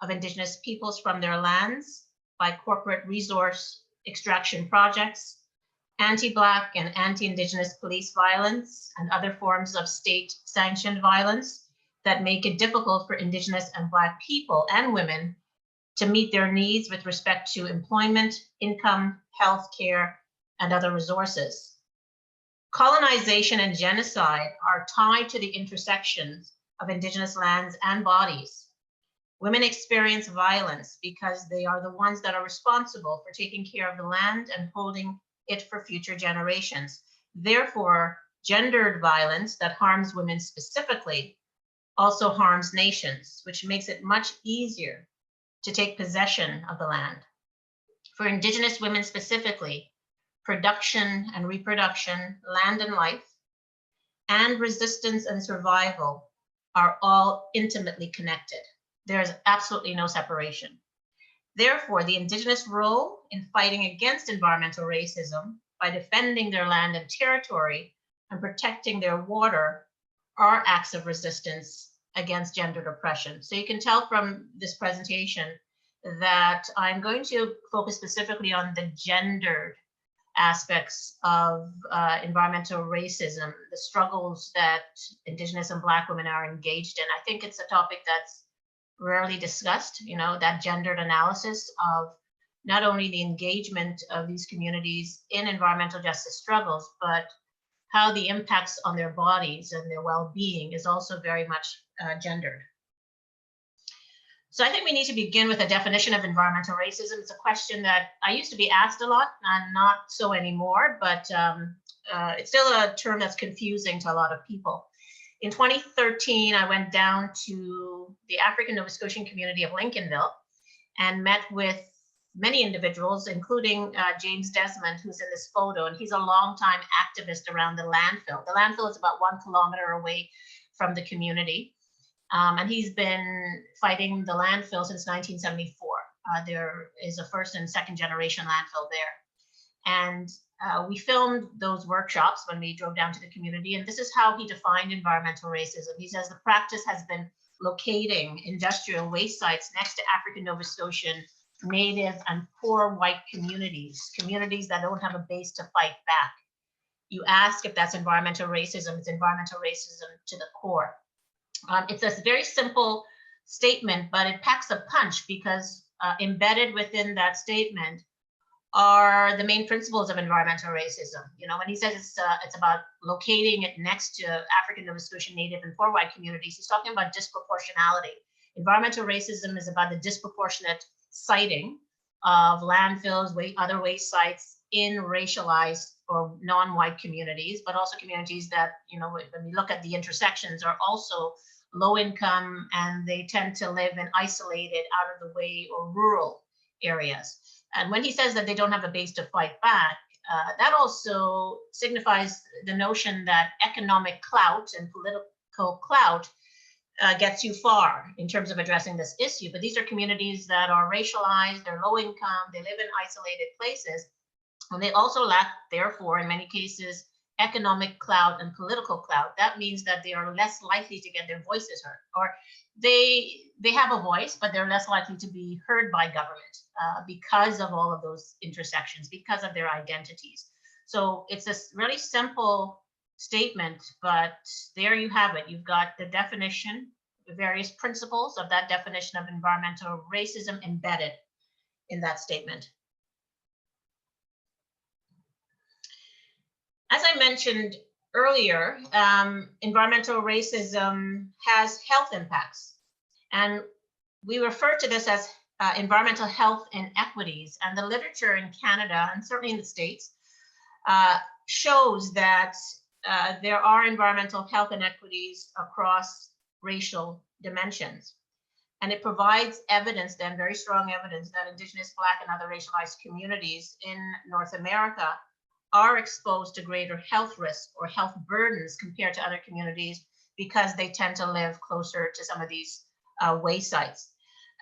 of Indigenous peoples from their lands by corporate resource extraction projects, anti-Black and anti-Indigenous police violence, and other forms of state-sanctioned violence that make it difficult for Indigenous and Black people and women to meet their needs with respect to employment, income, health care, and other resources. Colonization and genocide are tied to the intersections of Indigenous lands and bodies. Women experience violence because they are the ones that are responsible for taking care of the land and holding it for future generations. Therefore, gendered violence that harms women specifically also harms nations, which makes it much easier to take possession of the land. For Indigenous women specifically, production and reproduction, land and life, and resistance and survival are all intimately connected. There's absolutely no separation. Therefore, the Indigenous role in fighting against environmental racism by defending their land and territory and protecting their water are acts of resistance against gendered oppression. So you can tell from this presentation that I'm going to focus specifically on the gendered aspects of environmental racism, the struggles that Indigenous and Black women are engaged in. I think it's a topic that's rarely discussed, you know, that gendered analysis of not only the engagement of these communities in environmental justice struggles, but how the impacts on their bodies and their well-being is also very much gendered. So I think we need to begin with a definition of environmental racism. It's a question that I used to be asked a lot, and not so anymore, but it's still a term that's confusing to a lot of people. In 2013, I went down to the African Nova Scotian community of Lincolnville and met with many individuals, including James Desmond, who's in this photo, and he's a longtime activist around the landfill. The landfill is about 1 kilometer away from the community, and he's been fighting the landfill since 1974. There is a first and second generation landfill there. And we filmed those workshops when we drove down to the community, and this is how he defined environmental racism. He says the practice has been locating industrial waste sites next to African Nova Scotian Native and poor white communities, communities that don't have a base to fight back. You ask if that's environmental racism, it's environmental racism to the core. It's a very simple statement, but it packs a punch because embedded within that statement are the main principles of environmental racism. You know, when he says it's about locating it next to African Nova Scotian Native and poor white communities, he's talking about disproportionality. Environmental racism is about the disproportionate siting of landfills, other waste sites in racialized or non-white communities, but also communities that, you know, when we look at the intersections, are also low income and they tend to live in isolated, out of the way or rural areas. And when he says that they don't have a base to fight back, that also signifies the notion that economic clout and political clout gets you far in terms of addressing this issue. But these are communities that are racialized, they're low income, they live in isolated places, and they also lack, therefore, in many cases, economic clout and political clout. That means that they are less likely to get their voices heard, or they have a voice, but they're less likely to be heard by government because of all of those intersections, because of their identities. So it's a really simple statement, but there you have it. You've got the definition, the various principles of that definition of environmental racism embedded in that statement. As I mentioned earlier, environmental racism has health impacts, and we refer to this as environmental health inequities. And the literature in Canada, and certainly in the States, shows that there are environmental health inequities across racial dimensions. And it provides evidence, then very strong evidence, that Indigenous, Black, and other racialized communities in North America are exposed to greater health risks or health burdens compared to other communities because they tend to live closer to some of these waste sites.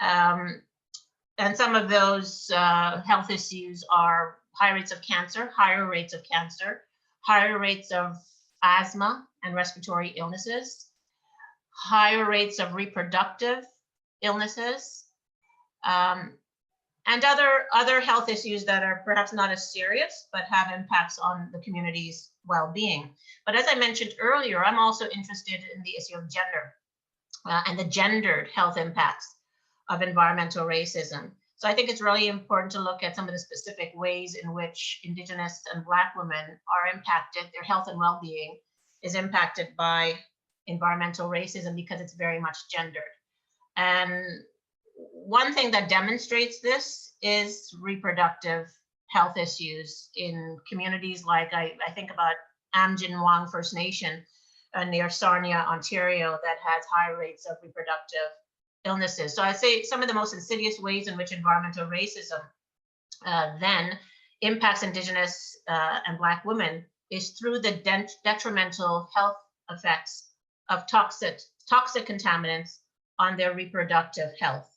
And some of those health issues are high rates of cancer, higher rates of cancer, higher rates of asthma and respiratory illnesses, higher rates of reproductive illnesses, and other health issues that are perhaps not as serious, but have impacts on the community's well-being. But as I mentioned earlier, I'm also interested in the issue of gender and the gendered health impacts of environmental racism. So I think it's really important to look at some of the specific ways in which Indigenous and Black women are impacted, their health and well-being is impacted by environmental racism because it's very much gendered. And one thing that demonstrates this is reproductive health issues in communities like, I think about Amjinwang First Nation near Sarnia, Ontario, that has high rates of reproductive illnesses. So I'd say some of the most insidious ways in which environmental racism then impacts Indigenous and Black women is through the detrimental health effects of toxic contaminants on their reproductive health.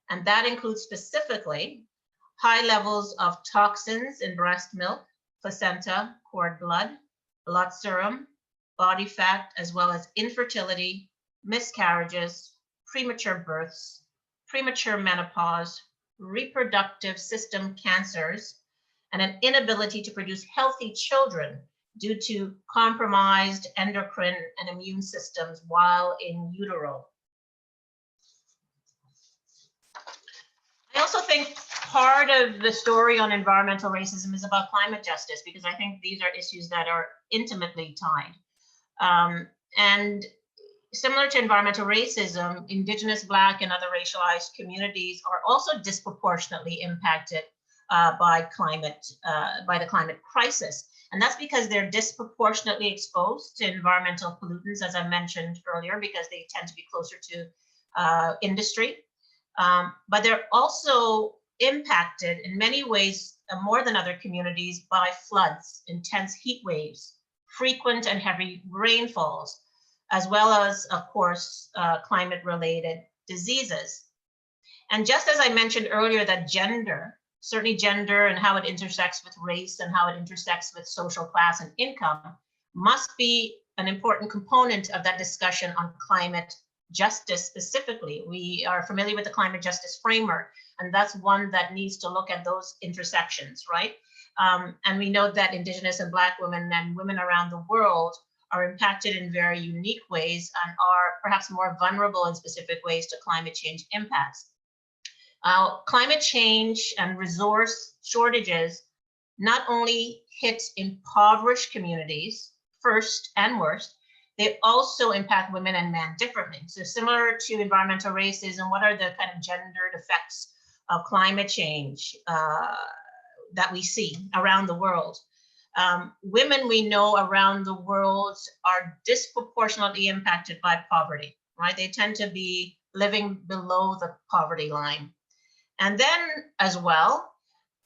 And that includes specifically high levels of toxins in breast milk, placenta, cord blood, blood serum, body fat, as well as infertility, miscarriages, premature births, premature menopause, reproductive system cancers, and an inability to produce healthy children due to compromised endocrine and immune systems while in utero. I also think part of the story on environmental racism is about climate justice, because I think these are issues that are intimately tied. And similar to environmental racism, Indigenous, Black, and other racialized communities are also disproportionately impacted by the climate crisis. And that's because they're disproportionately exposed to environmental pollutants, as I mentioned earlier, because they tend to be closer to industry. But they're also impacted in many ways, more than other communities, by floods, intense heat waves, frequent and heavy rainfalls, as well as, of course, climate-related diseases. And just as I mentioned earlier that gender, certainly gender and how it intersects with race and how it intersects with social class and income, must be an important component of that discussion on climate justice specifically. We are familiar with the climate justice framework, and that's one that needs to look at those intersections, right? And we know that Indigenous and Black women and women around the world are impacted in very unique ways and are perhaps more vulnerable in specific ways to climate change impacts. Climate change and resource shortages not only hit impoverished communities first and worst, they also impact women and men differently. So similar to environmental racism, what are the kind of gendered effects of climate change that we see around the world? Women we know around the world are disproportionately impacted by poverty, right? They tend to be living below the poverty line. And then as well,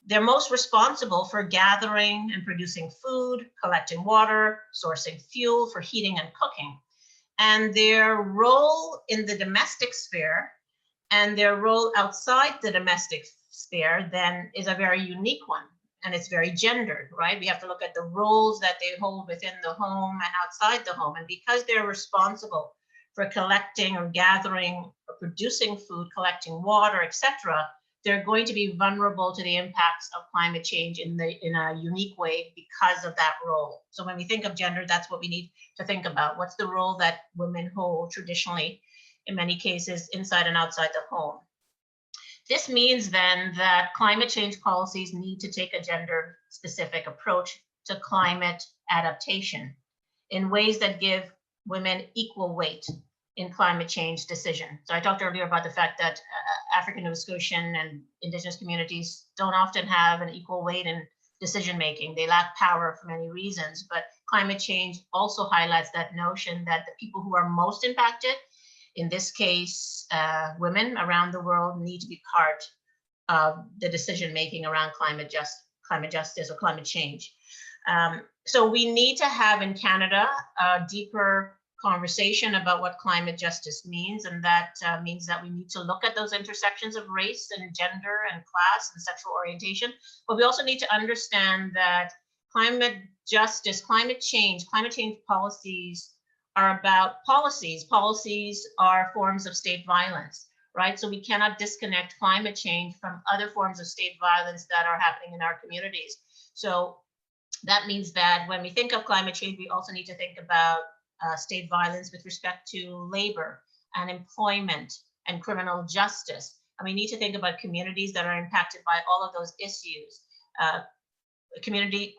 they're most responsible for gathering and producing food, collecting water, sourcing fuel for heating and cooking. And their role in the domestic sphere and their role outside the domestic sphere then is a very unique one. And it's very gendered, right? We have to look at the roles that they hold within the home and outside the home. And because they're responsible for collecting or gathering or producing food, collecting water, etc., they're going to be vulnerable to the impacts of climate change in a unique way because of that role. So when we think of gender, that's what we need to think about. What's the role that women hold traditionally, in many cases, inside and outside the home? This means then that climate change policies need to take a gender-specific approach to climate adaptation in ways that give women equal weight in climate change decision. So I talked earlier about the fact that African Nova Scotian and Indigenous communities don't often have an equal weight in decision making. They lack power for many reasons, but climate change also highlights that notion that the people who are most impacted, in this case, women around the world, need to be part of the decision making around climate justice or climate change. So we need to have in Canada a deeper conversation about what climate justice means, and that means that we need to look at those intersections of race and gender and class and sexual orientation, but we also need to understand that climate justice, climate change policies are about policies. Policies are forms of state violence, right? So we cannot disconnect climate change from other forms of state violence that are happening in our communities. So that means that when we think of climate change, we also need to think about state violence with respect to labor and employment and criminal justice. And we need to think about communities that are impacted by all of those issues.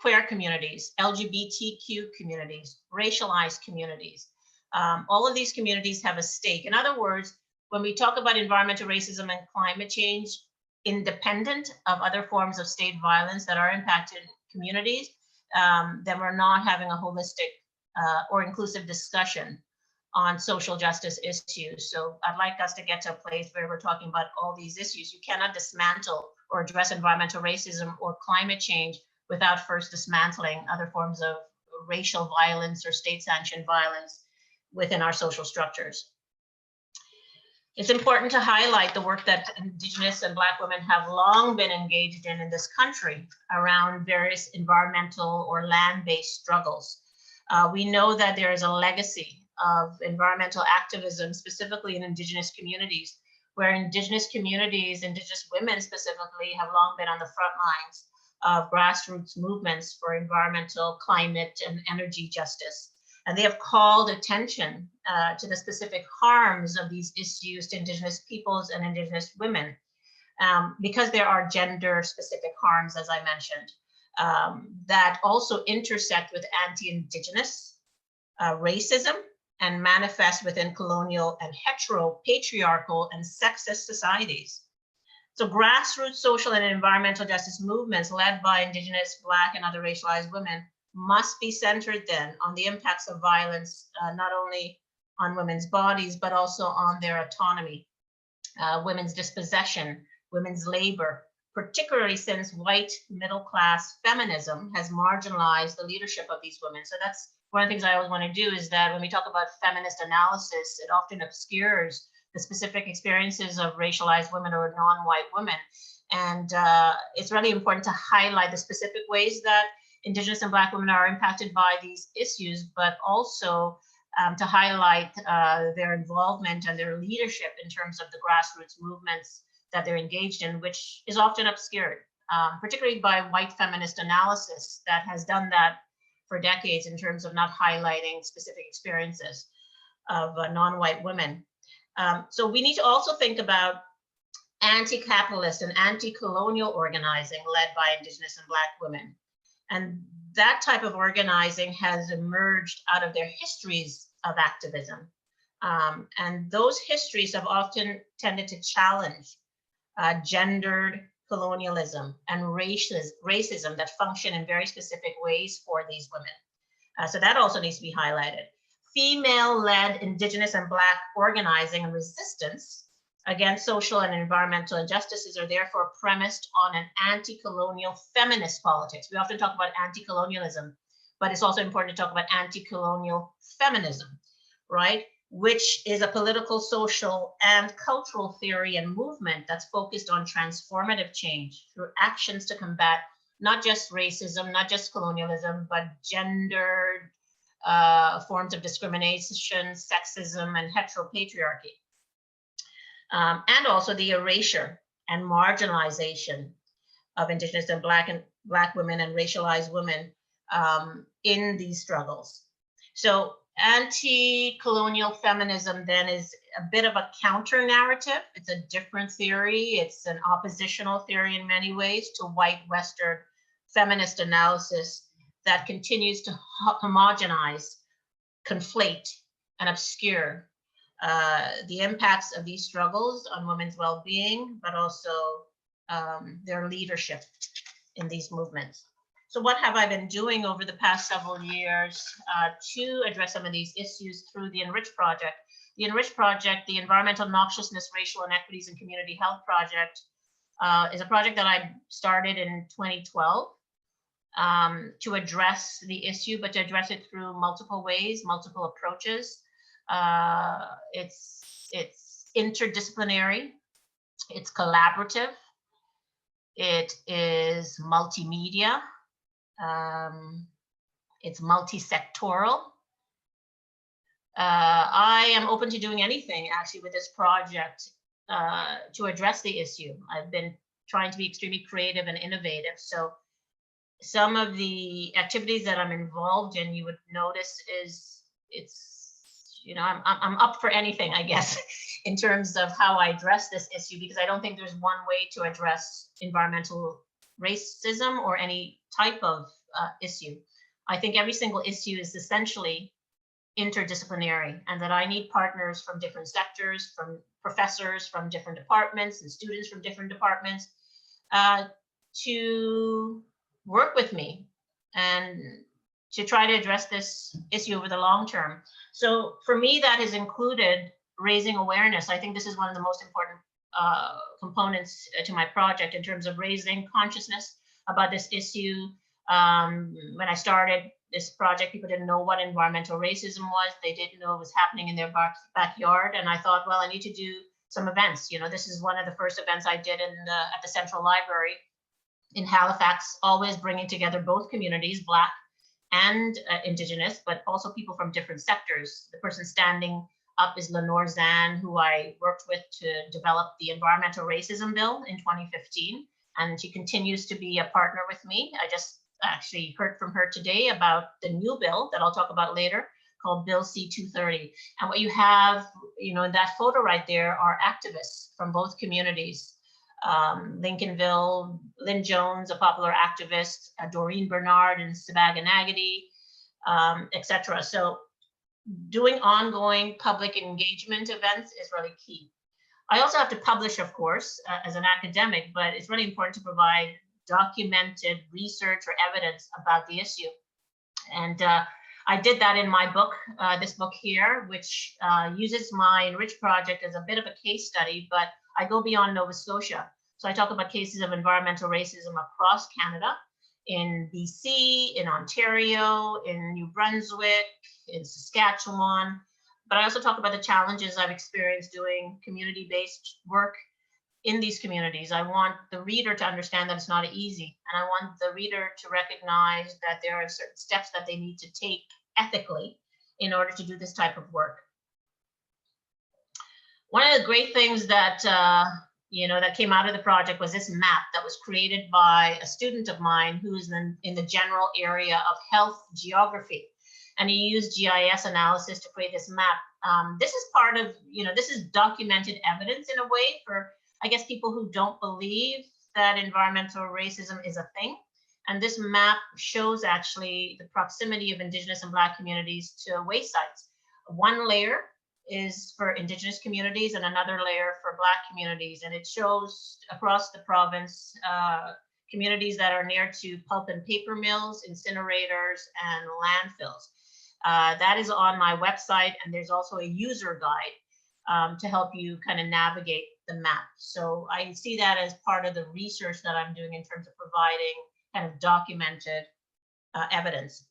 Queer communities, LGBTQ communities, racialized communities. All of these communities have a stake. In other words, when we talk about environmental racism and climate change, independent of other forms of state violence that are impacted communities, then we're not having a holistic or inclusive discussion on social justice issues. So I'd like us to get to a place where we're talking about all these issues. You cannot dismantle or address environmental racism or climate change without first dismantling other forms of racial violence or state-sanctioned violence within our social structures. It's important to highlight the work that Indigenous and Black women have long been engaged in this country around various environmental or land-based struggles. We know that there is a legacy of environmental activism, specifically in Indigenous communities, where Indigenous communities, Indigenous women specifically, have long been on the front lines of grassroots movements for environmental, climate, and energy justice. And they have called attention to the specific harms of these issues to Indigenous peoples and Indigenous women, because there are gender-specific harms, as I mentioned, that also intersect with anti-Indigenous racism and manifest within colonial and hetero-patriarchal and sexist societies. So grassroots social and environmental justice movements led by Indigenous, Black, and other racialized women must be centered then on the impacts of violence, not only on women's bodies, but also on their autonomy, women's dispossession, women's labor, particularly since white middle-class feminism has marginalized the leadership of these women. So that's one of the things I always want to do, is that when we talk about feminist analysis, it often obscures the specific experiences of racialized women or non-white women. And it's really important to highlight the specific ways that Indigenous and Black women are impacted by these issues, but also to highlight their involvement and their leadership in terms of the grassroots movements that they're engaged in, which is often obscured, particularly by white feminist analysis that has done that for decades in terms of not highlighting specific experiences of non-white women. So we need to also think about anti-capitalist and anti-colonial organizing led by Indigenous and Black women. And that type of organizing has emerged out of their histories of activism. And those histories have often tended to challenge gendered colonialism and racism that function in very specific ways for these women. So that also needs to be highlighted. Female-led Indigenous and Black organizing and resistance against social and environmental injustices are therefore premised on an anti-colonial feminist politics. We often talk about anti-colonialism, but it's also important to talk about anti-colonial feminism, right? Which is a political, social, and cultural theory and movement that's focused on transformative change through actions to combat not just racism, not just colonialism, but gendered forms of discrimination, sexism, and heteropatriarchy. And also the erasure and marginalization of Indigenous and Black women and racialized women in these struggles. So anti-colonial feminism then is a bit of a counter narrative. It's a different theory. It's an oppositional theory in many ways to white Western feminist analysis that continues to homogenize, conflate, and obscure the impacts of these struggles on women's well-being, but also their leadership in these movements. So what have I been doing over the past several years to address some of these issues through the ENRICH Project? The ENRICH Project, the Environmental Noxiousness, Racial Inequities, and Community Health Project, is a project that I started in 2012 to address the issue, but to address it through multiple ways, multiple approaches. It's interdisciplinary, it's collaborative, it is multimedia, it's multi-sectoral. I am open to doing anything actually with this project to address the issue. I've been trying to be extremely creative and innovative. So some of the activities that I'm involved in, you would notice is I'm up for anything, I guess, in terms of how I address this issue, because I don't think there's one way to address environmental racism or any type of issue. I think every single issue is essentially interdisciplinary, and that I need partners from different sectors, from professors from different departments and students from different departments to work with me and to try to address this issue over the long term. So for me, that has included raising awareness. I think this is one of the most important components to my project in terms of raising consciousness about this issue. When I started this project, people didn't know what environmental racism was. They didn't know it was happening in their backyard. And I thought, well, I need to do some events. This is one of the first events I did at the Central Library in Halifax, always bringing together both communities, Black and Indigenous, but also people from different sectors. The person standing up is Lenore Zan, who I worked with to develop the Environmental Racism Bill in 2015. And she continues to be a partner with me. I just actually heard from her today about the new bill that I'll talk about later, called Bill C-230. And what you have, in that photo right there are activists from both communities. Lincolnville, Lynn Jones, a popular activist, Doreen Bernard and Sabaganagadi, etc. So doing ongoing public engagement events is really key. I also have to publish, of course, as an academic, but it's really important to provide documented research or evidence about the issue. And I did that in my book, this book here, which uses my ENRICH project as a bit of a case study, but I go beyond Nova Scotia. So I talk about cases of environmental racism across Canada, in BC, in Ontario, in New Brunswick, in Saskatchewan. But I also talk about the challenges I've experienced doing community-based work in these communities. I want the reader to understand that it's not easy. And I want the reader to recognize that there are certain steps that they need to take ethically in order to do this type of work. One of the great things that that came out of the project was this map that was created by a student of mine who's in the general area of health geography. And he used GIS analysis to create this map. This is part of, this is documented evidence in a way for, I guess, people who don't believe that environmental racism is a thing. And this map shows actually the proximity of Indigenous and Black communities to waste sites. One layer is for Indigenous communities and another layer for Black communities. And it shows across the province communities that are near to pulp and paper mills, incinerators, and landfills. That is on my website, and there's also a user guide to help you kind of navigate the map. So I see that as part of the research that I'm doing in terms of providing kind of documented evidence.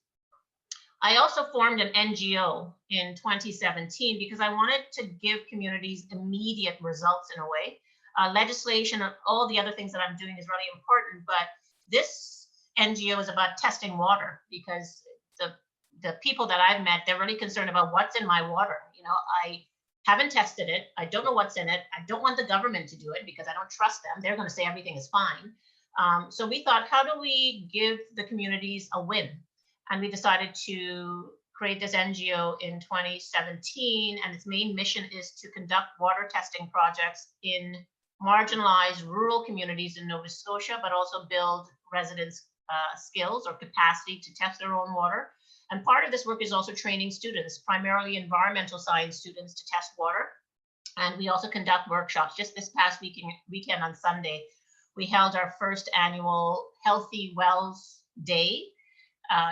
I also formed an NGO in 2017 because I wanted to give communities immediate results in a way. Legislation and all the other things that I'm doing is really important, but this NGO is about testing water because the people that I've met, they're really concerned about what's in my water. I haven't tested it. I don't know what's in it. I don't want the government to do it because I don't trust them. They're going to say everything is fine. So we thought, how do we give the communities a win? And we decided to create this NGO in 2017, and its main mission is to conduct water testing projects in marginalized rural communities in Nova Scotia, but also build residents' skills or capacity to test their own water. And part of this work is also training students, primarily environmental science students, to test water. And we also conduct workshops. Just this past weekend on Sunday, we held our first annual Healthy Wells Day,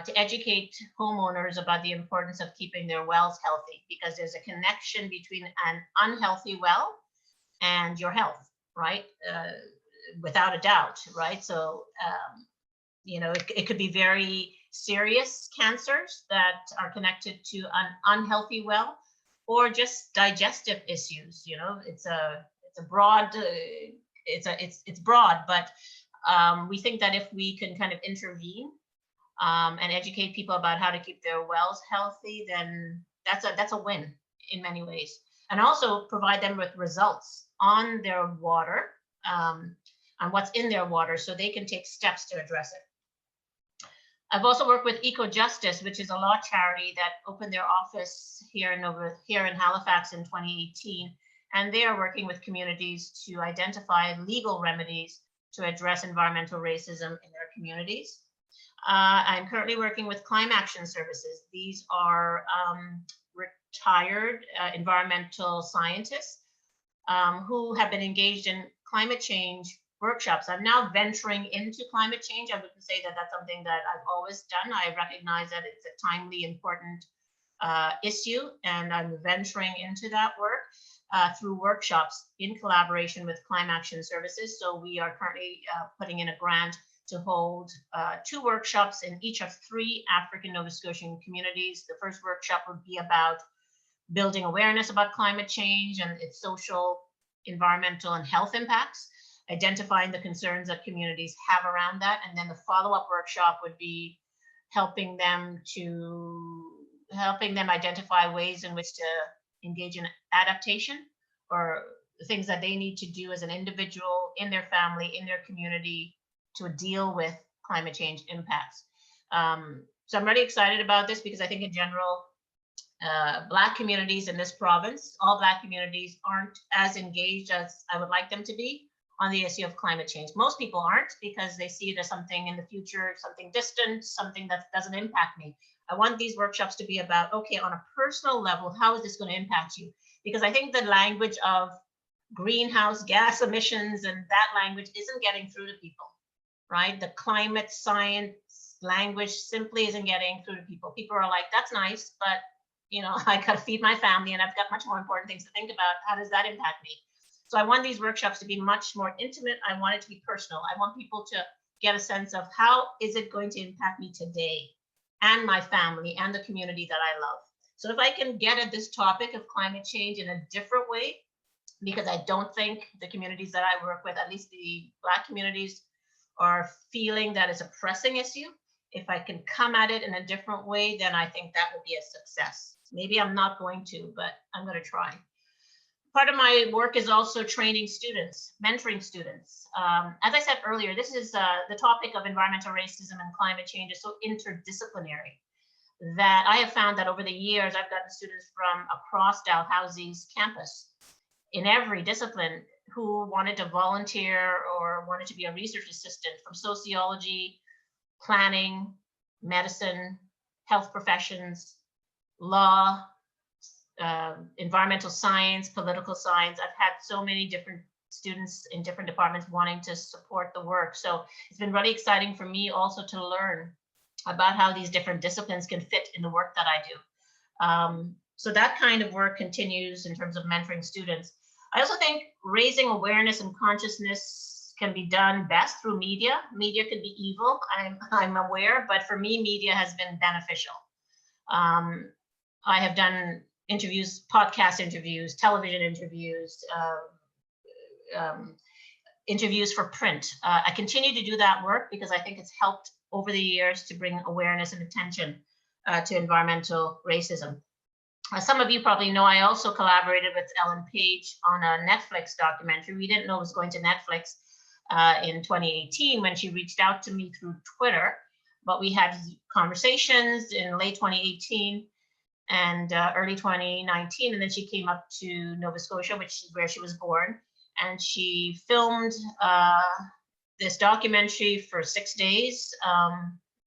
to educate homeowners about the importance of keeping their wells healthy, because there's a connection between an unhealthy well and your health, right? Without a doubt, right? So, it could be very serious cancers that are connected to an unhealthy well, or just digestive issues. It's broad, but we think that if we can kind of intervene and educate people about how to keep their wells healthy, then that's a win in many ways. And also provide them with results on their water, on what's in their water, so they can take steps to address it. I've also worked with Eco Justice, which is a law charity that opened their office here in Halifax in 2018. And they are working with communities to identify legal remedies to address environmental racism in their communities. I'm currently working with Climate Action Services. These are retired environmental scientists who have been engaged in climate change workshops. I'm now venturing into climate change. I wouldn't say that that's something that I've always done. I recognize that it's a timely, important issue, and I'm venturing into that work through workshops in collaboration with Climate Action Services. So we are currently putting in a grant to hold 2 workshops in each of 3 African Nova Scotian communities. The first workshop would be about building awareness about climate change and its social, environmental, and health impacts, identifying the concerns that communities have around that. And then the follow-up workshop would be helping them identify ways in which to engage in adaptation, or the things that they need to do as an individual, in their family, in their community, to deal with climate change impacts. So I'm really excited about this because I think in general, Black communities in this province, all Black communities, aren't as engaged as I would like them to be on the issue of climate change. Most people aren't, because they see it as something in the future, something distant, something that doesn't impact me. I want these workshops to be about, okay, on a personal level, how is this going to impact you? Because I think the language of greenhouse gas emissions and that language isn't getting through to people, right? The climate science language simply isn't getting through to people. People are like, that's nice, but you know, I got to feed my family and I've got much more important things to think about. How does that impact me? So I want these workshops to be much more intimate. I want it to be personal. I want people to get a sense of how is it going to impact me today and my family and the community that I love. So if I can get at this topic of climate change in a different way, because I don't think the communities that I work with, at least the Black communities, are feeling that it's a pressing issue. If I can come at it in a different way, then I think that will be a success. Maybe I'm not going to, but I'm going to try. Part of my work is also training students, mentoring students. As I said earlier, this is the topic of environmental racism and climate change is so interdisciplinary that I have found that over the years, I've gotten students from across Dalhousie's campus in every discipline who wanted to volunteer or wanted to be a research assistant, from sociology, planning, medicine, health professions, law, environmental science, political science. I've had so many different students in different departments wanting to support the work. So it's been really exciting for me also to learn about how these different disciplines can fit in the work that I do. So that kind of work continues in terms of mentoring students. I also think raising awareness and consciousness can be done best through media. Media can be evil, I'm aware, but for me, media has been beneficial. I have done interviews, podcast interviews, television interviews, interviews for print. I continue to do that work because I think it's helped over the years to bring awareness and attention to environmental racism. Some of you probably know I also collaborated with Ellen Page on a Netflix documentary. We didn't know it was going to Netflix in 2018 when she reached out to me through Twitter, but we had conversations in late 2018 and early 2019, and then she came up to Nova Scotia, which is where she was born, and she filmed this documentary for 6 days.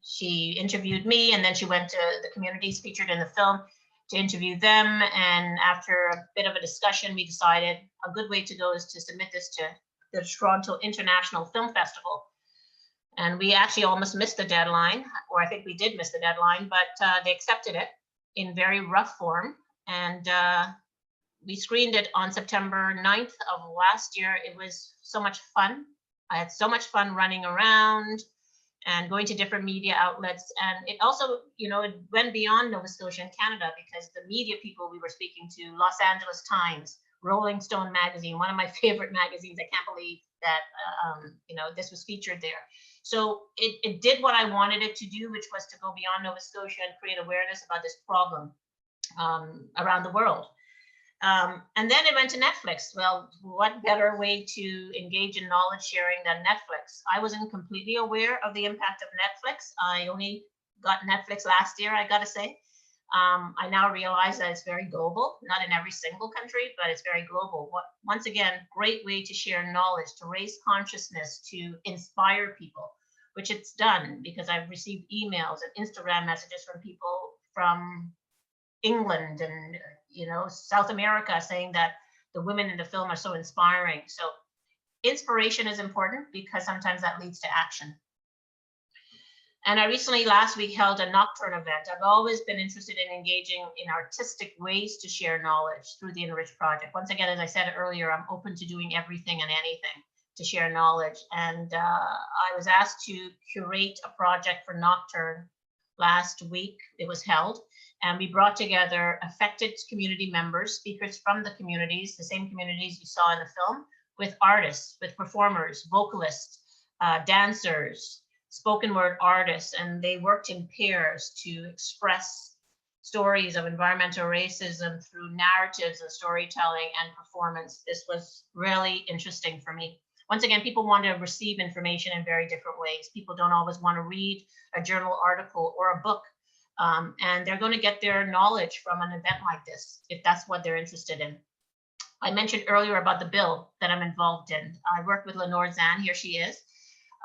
She interviewed me, and then she went to the communities featured in the film to interview them. And after a bit of a discussion, we decided a good way to go is to submit this to the Toronto International Film Festival. And we actually almost missed the deadline, or I think we did miss the deadline, but they accepted it in very rough form. And we screened it on September 9th of last year. It was so much fun. I had so much fun running around and going to different media outlets. And it also, you know, it went beyond Nova Scotia and Canada, because the media people we were speaking to, Los Angeles Times, Rolling Stone magazine, one of my favorite magazines. I can't believe that, you know, this was featured there. So it did what I wanted it to do, which was to go beyond Nova Scotia and create awareness about this problem around the world. And then it went to Netflix. Well, what better way to engage in knowledge sharing than Netflix? I wasn't completely aware of the impact of Netflix. I only got Netflix last year, I gotta say. I now realize that it's very global, not in every single country, but it's very global. Once again, great way to share knowledge, to raise consciousness, to inspire people, which it's done because I've received emails and Instagram messages from people from England and South America saying that the women in the film are so inspiring. So inspiration is important because sometimes that leads to action. And I recently, last week, held a nocturne event. I've always been interested in engaging in artistic ways to share knowledge through the ENRICH Project. Once again, as I said earlier, I'm open to doing everything and anything to share knowledge. And I was asked to curate a project for Nocturne last week. It was held, and we brought together affected community members, speakers from the communities, the same communities you saw in the film, with artists, with performers, vocalists, dancers, spoken word artists, and they worked in pairs to express stories of environmental racism through narratives and storytelling and performance. This was really interesting for me. Once again, people want to receive information in very different ways. People don't always want to read a journal article or a book, and they're going to get their knowledge from an event like this, if that's what they're interested in. I mentioned earlier about the bill that I'm involved in. I worked with Lenore Zan, here she is,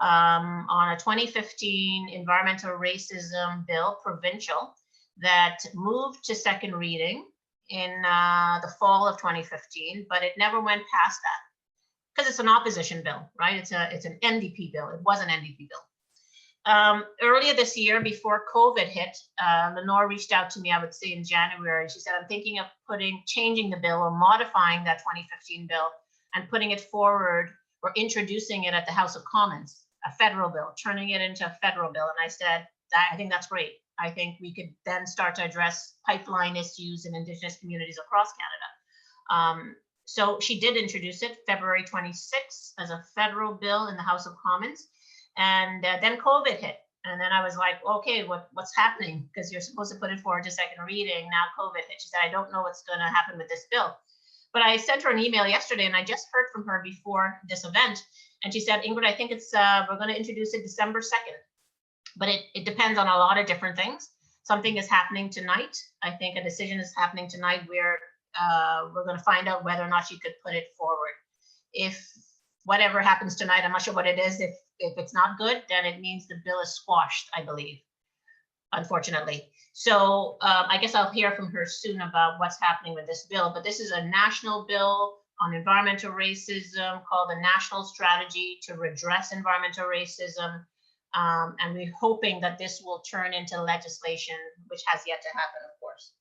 on a 2015 environmental racism bill, provincial, that moved to second reading in the fall of 2015, but it never went past that because it's an opposition bill, right? It's an NDP bill. It was an NDP bill. Earlier this year, before COVID hit, Lenore reached out to me, I would say in January. She said, I'm thinking of changing the bill or modifying that 2015 bill and putting it forward or introducing it at the House of Commons, a federal bill, turning it into a federal bill. And I said, I think that's great. I think we could then start to address pipeline issues in Indigenous communities across Canada. So she did introduce it February 26th as a federal bill in the House of Commons. And then COVID hit. And then I was like, okay, what's happening? Because you're supposed to put it forward to second reading. Now COVID hit. She said, I don't know what's going to happen with this bill. But I sent her an email yesterday, and I just heard from her before this event. And she said, Ingrid, I think we're going to introduce it December 2nd. But it depends on a lot of different things. Something is happening tonight. I think a decision is happening tonight where we're going to find out whether or not she could put it forward. If whatever happens tonight, I'm not sure what it is. If it's not good, then it means the bill is squashed, I believe, unfortunately. So I guess I'll hear from her soon about what's happening with this bill. But this is a national bill on environmental racism called the National Strategy to Redress Environmental Racism. And we're hoping that this will turn into legislation, which has yet to happen, of course.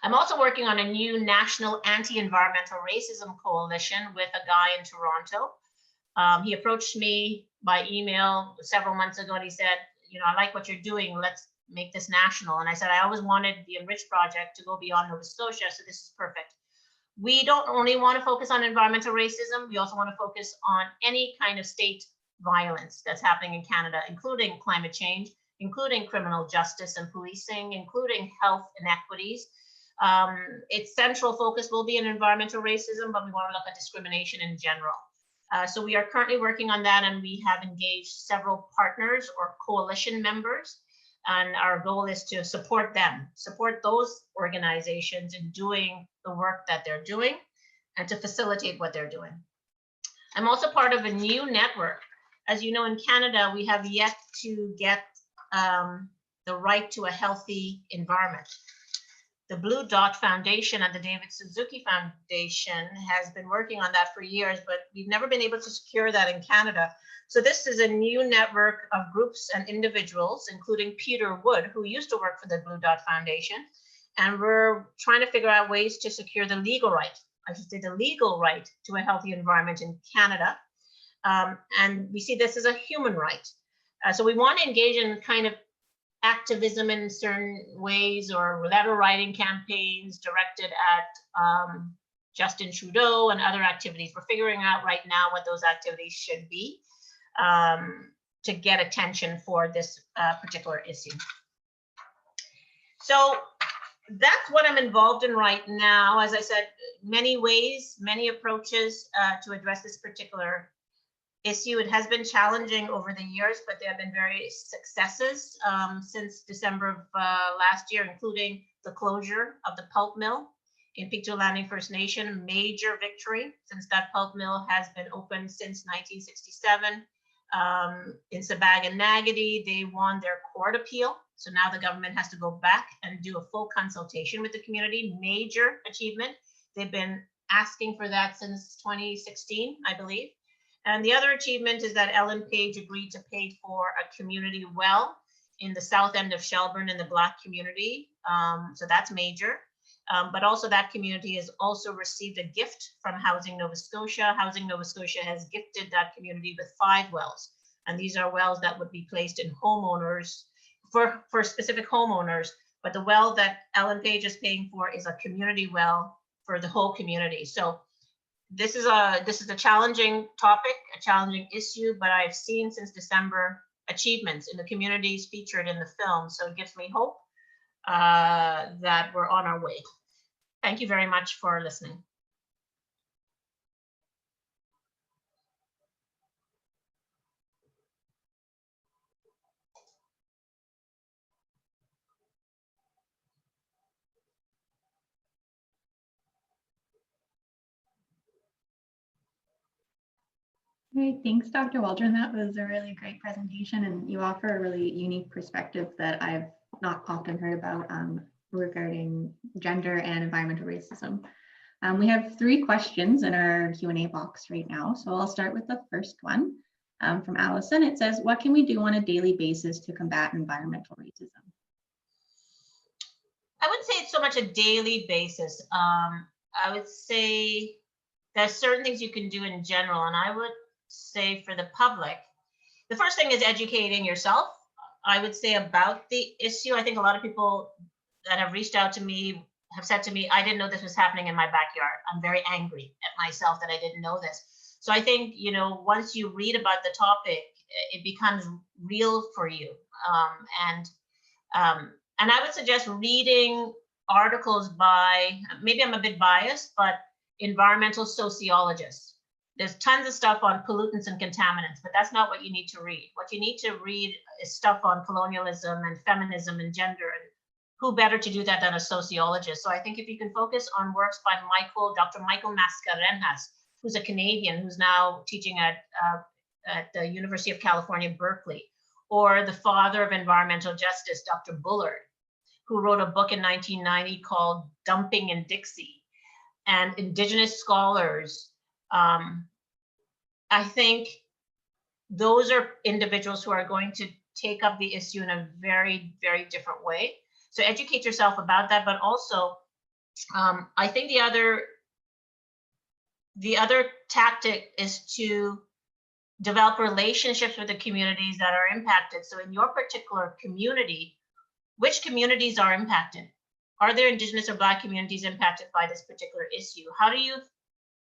I'm also working on a new national anti-environmental racism coalition with a guy in Toronto. He approached me by email several months ago, and he said, I like what you're doing. Let's make this national. And I said, I always wanted the ENRICH Project to go beyond Nova Scotia, so this is perfect. We don't only want to focus on environmental racism. We also want to focus on any kind of state violence that's happening in Canada, including climate change, including criminal justice and policing, including health inequities. Its central focus will be in environmental racism, but we want to look at discrimination in general. So we are currently working on that, and we have engaged several partners or coalition members. And our goal is to support them, support those organizations in doing the work that they're doing and to facilitate what they're doing. I'm also part of a new network. As you know, in Canada, we have yet to get the right to a healthy environment. The Blue Dot Foundation and the David Suzuki Foundation has been working on that for years, but we've never been able to secure that in Canada. So this is a new network of groups and individuals, including Peter Wood, who used to work for the Blue Dot Foundation. And we're trying to figure out ways to secure the legal right, I should say the legal right to a healthy environment in Canada. And we see this as a human right. So we want to engage in kind of activism in certain ways or letter writing campaigns directed at Justin Trudeau and other activities. We're figuring out right now what those activities should be to get attention for this particular issue. So that's what I'm involved in right now. As I said, many ways, many approaches to address this particular issue. It has been challenging over the years, but there have been various successes since December of last year, including the closure of the pulp mill in Pictou Landing First Nation, major victory since that pulp mill has been open since 1967. In Sabag-and-Nagady, they won their court appeal. So now the government has to go back and do a full consultation with the community, major achievement. They've been asking for that since 2016, I believe. And the other achievement is that Ellen Page agreed to pay for a community well in the south end of Shelburne in the Black community. So that's major. But also that community has also received a gift from Housing Nova Scotia. Housing Nova Scotia has gifted that community with 5 wells. And these are wells that would be placed in homeowners for specific homeowners. But the well that Ellen Page is paying for is a community well for the whole community. So this is a challenging topic, a challenging issue, but I've seen since December achievements in the communities featured in the film. So it gives me hope that we're on our way. Thank you very much for listening. Great, thanks, Dr. Waldron. That was a really great presentation, and you offer a really unique perspective that I've not often heard about regarding gender and environmental racism. We have 3 questions in our Q&A box right now, so I'll start with the first one from Allison. It says, what can we do on a daily basis to combat environmental racism? I wouldn't say it's so much a daily basis. I would say there's certain things you can do in general, and I would say for the public, the first thing is educating yourself. I would say about the issue. I think a lot of people that have reached out to me have said to me, I didn't know this was happening in my backyard. I'm very angry at myself that I didn't know this. So I think, you know, once you read about the topic, it becomes real for you. And I would suggest reading articles by, maybe I'm a bit biased, but environmental sociologists. There's tons of stuff on pollutants and contaminants, but that's not what you need to read. What you need to read is stuff on colonialism and feminism and gender, and who better to do that than a sociologist? So I think if you can focus on works by Dr. Michael Mascarenhas, who's a Canadian who's now teaching at the University of California, Berkeley, or the father of environmental justice, Dr. Bullard, who wrote a book in 1990 called Dumping in Dixie, and Indigenous scholars. I think those are individuals who are going to take up the issue in a very, very different way. So educate yourself about that, but also I think the other tactic is to develop relationships with the communities that are impacted. So in your particular community, which communities are impacted? Are there Indigenous or Black communities impacted by this particular issue? How do you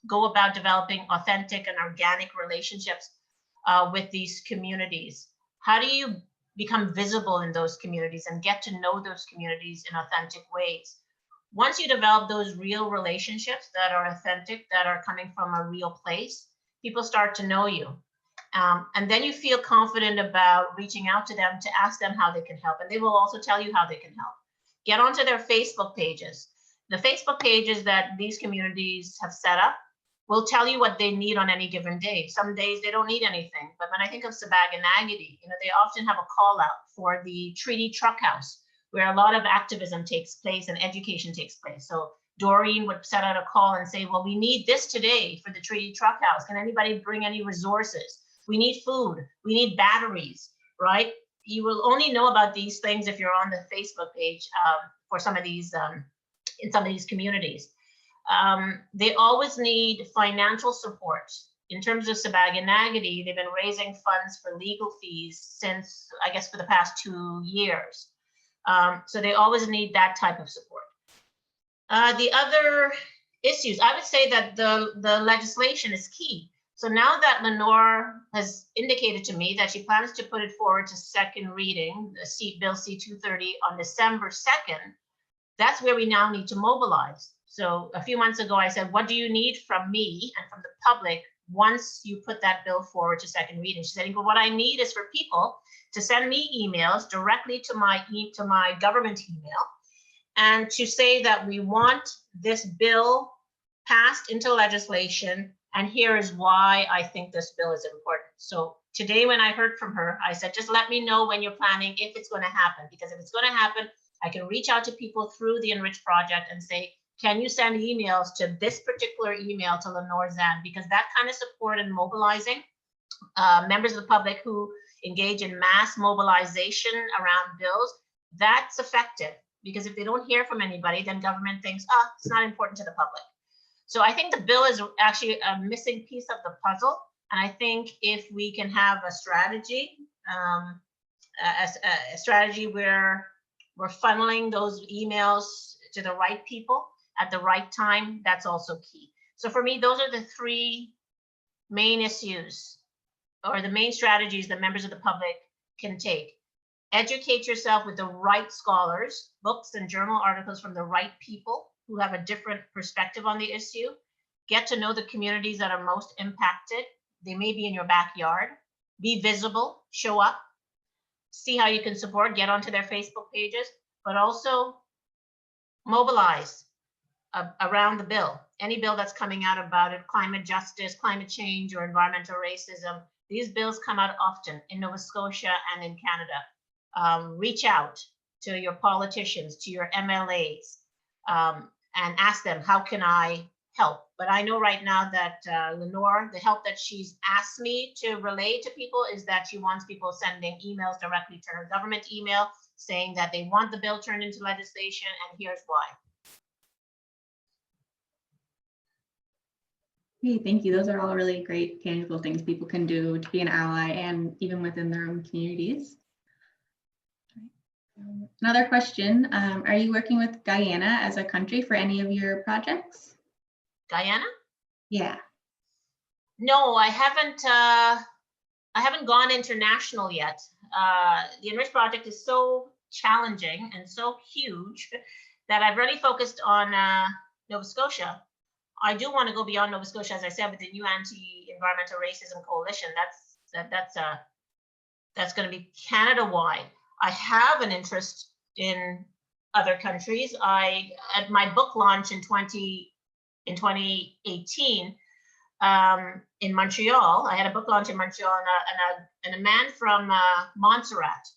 go about developing authentic and organic relationships with these communities? How do you become visible in those communities and get to know those communities in authentic ways? Once you develop those real relationships that are authentic, that are coming from a real place, people start to know you. And then you feel confident about reaching out to them to ask them how they can help. And they will also tell you how they can help. Get onto their Facebook pages. The Facebook pages that these communities have set up will tell you what they need on any given day. Some days they don't need anything. But when I think of Sabag-and-Nagady, you know, they often have a call out for the Treaty Truck House, where a lot of activism takes place and education takes place. So Doreen would set out a call and say, well, we need this today for the Treaty Truck House. Can anybody bring any resources? We need food, we need batteries, right? You will only know about these things if you're on the Facebook page for some of these, in some of these communities. They always need financial support. In terms of Sabag-and-Nagady, they've been raising funds for legal fees since, I guess, for the past 2 years. So they always need that type of support. The other issues, I would say that the legislation is key. So now that Lenore has indicated to me that she plans to put it forward to second reading, the Bill C-230 on December 2nd, that's where we now need to mobilize. So a few months ago, I said, what do you need from me and from the public once you put that bill forward to second reading? She said, Ingrid, what I need is for people to send me emails directly to my government email and to say that we want this bill passed into legislation, and here is why I think this bill is important. So today when I heard from her, I said, just let me know when you're planning, if it's going to happen, because if it's going to happen, I can reach out to people through the ENRICH Project and say, can you send emails to this particular email to Lenore Zan? Because that kind of support and mobilizing members of the public who engage in mass mobilization around bills, that's effective. Because if they don't hear from anybody, then government thinks, oh, it's not important to the public. So I think the bill is actually a missing piece of the puzzle. And I think if we can have a strategy, a strategy where we're funneling those emails to the right people at the right time, that's also key. So for me, those are the three main issues or the main strategies that members of the public can take. Educate yourself with the right scholars, books and journal articles from the right people who have a different perspective on the issue. Get to know the communities that are most impacted. They may be in your backyard. Be visible, show up, see how you can support, get onto their Facebook pages, but also mobilize around the bill. Any bill that's coming out about it, climate justice, climate change, or environmental racism, these bills come out often in Nova Scotia and in Canada. Reach out to your politicians, to your MLAs, and ask them, how can I help? But I know right now that Lenore, the help that she's asked me to relay to people is that she wants people sending emails directly to her government email saying that they want the bill turned into legislation, and here's why. Hey, thank you. Those are all really great, tangible things people can do to be an ally and even within their own communities. Another question, are you working with Guyana as a country for any of your projects? Guyana? Yeah. No, I haven't gone international yet. The ENRICH Project is so challenging and so huge that I've really focused on Nova Scotia. I do want to go beyond Nova Scotia, as I said, with the new anti-environmental racism coalition. That's going to be Canada-wide. I have an interest in other countries. At my book launch in 2018 in Montreal, I had a book launch in Montreal, and a man from Montserrat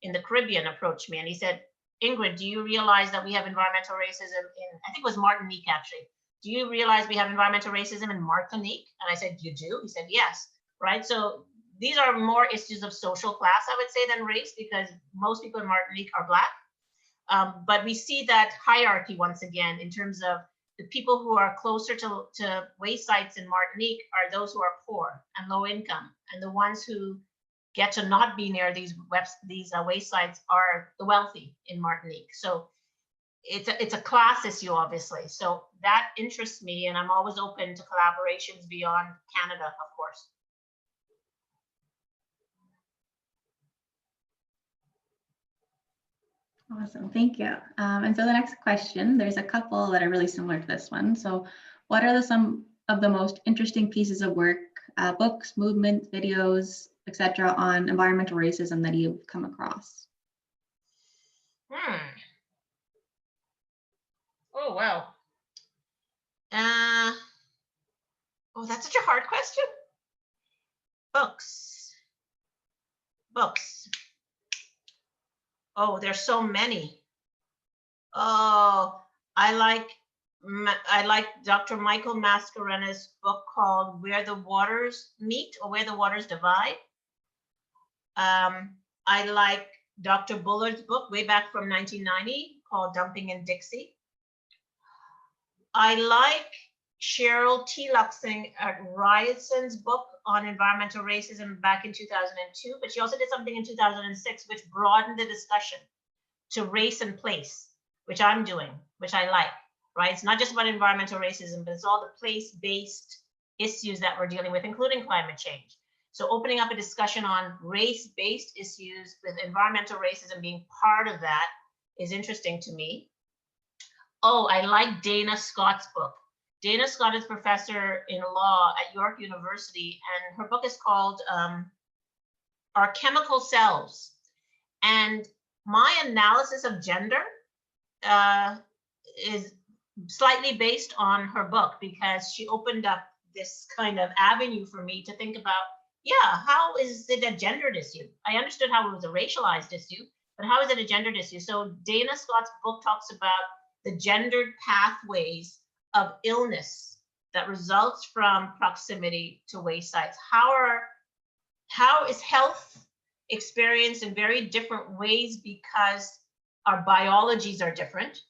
in the Caribbean approached me, and he said, Ingrid, do you realize that we have environmental racism in, I think it was Martinique actually. Do you realize we have environmental racism in Martinique? And I said, you do? He said, yes, right? So these are more issues of social class, I would say, than race, because most people in Martinique are Black. But we see that hierarchy once again in terms of the people who are closer to waste sites in Martinique are those who are poor and low income. And the ones who get to not be near these waste sites are the wealthy in Martinique. So it's a class issue, obviously. So that interests me, and I'm always open to collaborations beyond Canada, of course. Awesome, thank you. And so the next question, there's a couple that are really similar to this one. So what are some of the most interesting pieces of work, books, movements, videos, etc., on environmental racism that you've come across? Oh, wow. Oh, that's such a hard question. Books. Oh, there's so many. Oh, I like Dr. Michael Mascarena's book called Where the Waters Meet or Where the Waters Divide. I like Dr. Bullard's book way back from 1990 called Dumping in Dixie. I like Cheryl T. Luxing Ryerson's book on environmental racism back in 2002, but she also did something in 2006 which broadened the discussion to race and place, which I'm doing, which I like, right? It's not just about environmental racism, but it's all the place-based issues that we're dealing with, including climate change. So opening up a discussion on race-based issues with environmental racism being part of that is interesting to me. Oh, I like Dana Scott's book. Dana Scott is professor in law at York University, and her book is called Our Chemical Selves. And my analysis of gender is slightly based on her book, because she opened up this kind of avenue for me to think about, yeah, how is it a gendered issue? I understood how it was a racialized issue, but how is it a gendered issue? So Dana Scott's book talks about the gendered pathways of illness that results from proximity to waste sites. How is health experienced in very different ways because our biologies are different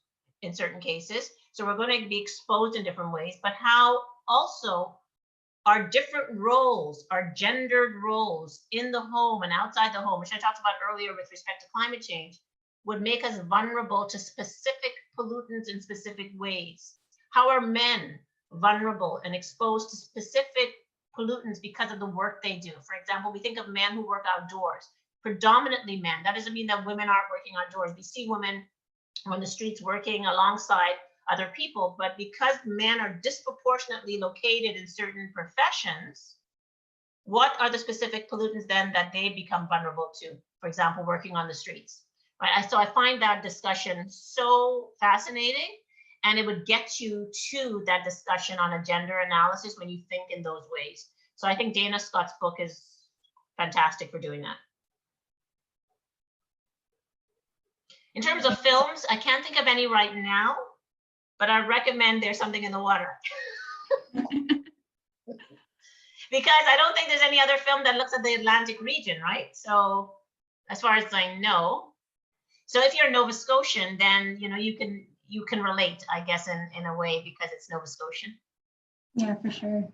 in certain cases. So we're going to be exposed in different ways, but how also our different roles, our gendered roles in the home and outside the home, which I talked about earlier with respect to climate change, would make us vulnerable to specific pollutants in specific ways. How are men vulnerable and exposed to specific pollutants because of the work they do? For example, we think of men who work outdoors, predominantly men. That doesn't mean that women aren't working outdoors. We see women on the streets working alongside other people, but because men are disproportionately located in certain professions, what are the specific pollutants then that they become vulnerable to? For example, working on the streets, right? So I find that discussion so fascinating, and it would get you to that discussion on a gender analysis when you think in those ways. So I think Dana Scott's book is fantastic for doing that. In terms of films, I can't think of any right now, but I recommend There's Something in the Water. Because I don't think there's any other film that looks at the Atlantic region, right? So as far as I know. So if you're a Nova Scotian, then you can relate, I guess, in a way, because it's Nova Scotian. Yeah, for sure.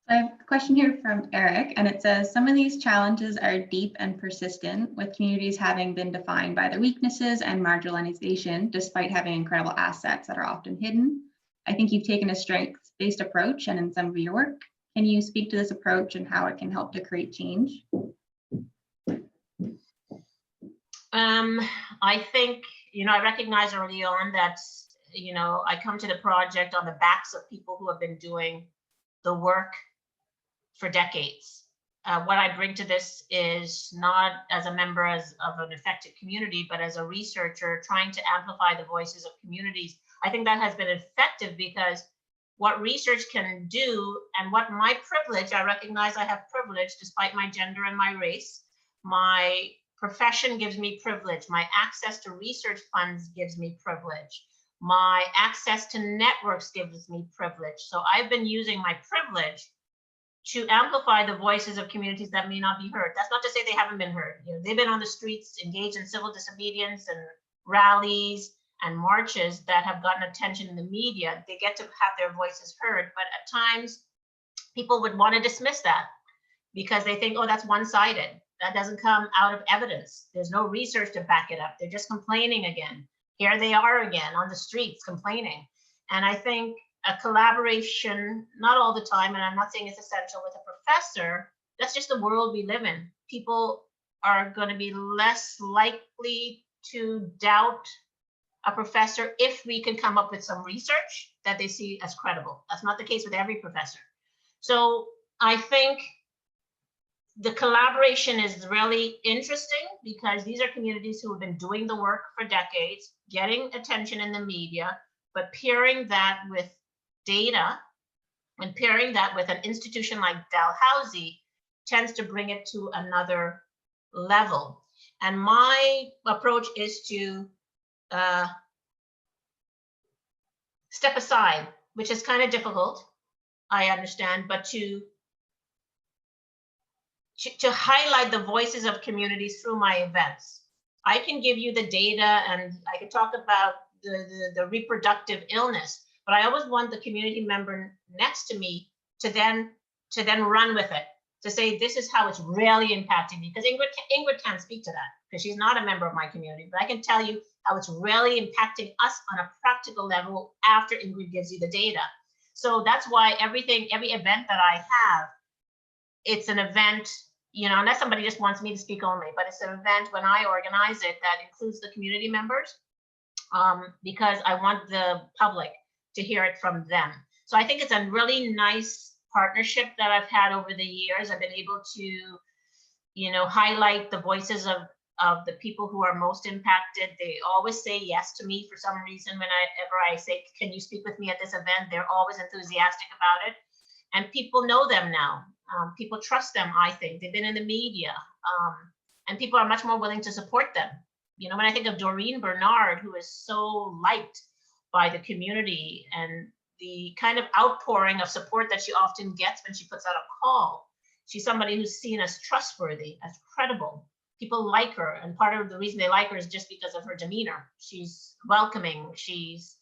I have a question here from Eric, and it says, some of these challenges are deep and persistent, with communities having been defined by their weaknesses and marginalization, despite having incredible assets that are often hidden. I think you've taken a strengths-based approach, and in some of your work, can you speak to this approach and how it can help to create change? I think, I recognized early on that, I come to the project on the backs of people who have been doing the work for decades. What I bring to this is not as a member of an affected community, but as a researcher trying to amplify the voices of communities. I think that has been effective, because what research can do, and what my privilege, I recognize I have privilege despite my gender and my race. My profession gives me privilege. My access to research funds gives me privilege. My access to networks gives me privilege. So I've been using my privilege to amplify the voices of communities that may not be heard. That's not to say they haven't been heard. They've been on the streets, engaged in civil disobedience and rallies and marches that have gotten attention in the media. They get to have their voices heard, but at times people would want to dismiss that because they think, oh, that's one-sided. That doesn't come out of evidence. There's no research to back it up. They're just complaining again. Here they are again on the streets complaining. And I think a collaboration, not all the time, and I'm not saying it's essential, with a professor, that's just the world we live in. People are going to be less likely to doubt a professor if we can come up with some research that they see as credible. That's not the case with every professor. So I think the collaboration is really interesting, because these are communities who have been doing the work for decades, getting attention in the media, but pairing that with data and pairing that with an institution like Dalhousie tends to bring it to another level. And my approach is to step aside, which is kind of difficult, I understand, but to highlight the voices of communities through my events. I can give you the data, and I can talk about the reproductive illness, but I always want the community member next to me to then run with it, to say, this is how it's really impacting me. Because Ingrid can't speak to that, because she's not a member of my community, but I can tell you how it's really impacting us on a practical level after Ingrid gives you the data. So that's why every event that I have, it's an event, unless somebody just wants me to speak only, but it's an event when I organize it that includes the community members, because I want the public to hear it from them. So I think it's a really nice partnership that I've had over the years. I've been able to, highlight the voices of the people who are most impacted. They always say yes to me for some reason. Whenever I say, can you speak with me at this event? They're always enthusiastic about it. And people know them now. People trust them, I think. They've been in the media. And people are much more willing to support them. When I think of Doreen Bernard, who is so liked by the community, and the kind of outpouring of support that she often gets when she puts out a call. She's somebody who's seen as trustworthy, as credible. People like her, and part of the reason they like her is just because of her demeanor. She's welcoming, she's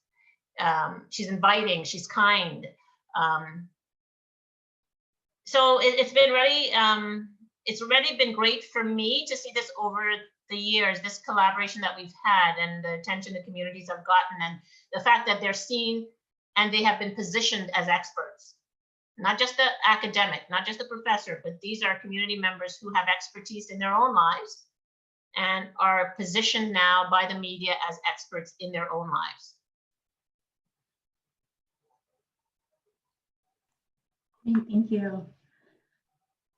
inviting, she's kind. So it's been really, it's already been great for me to see this over the years, this collaboration that we've had, and the attention the communities have gotten, and the fact that they're seen and they have been positioned as experts. Not just the academic, not just the professor, but these are community members who have expertise in their own lives and are positioned now by the media as experts in their own lives. Thank you.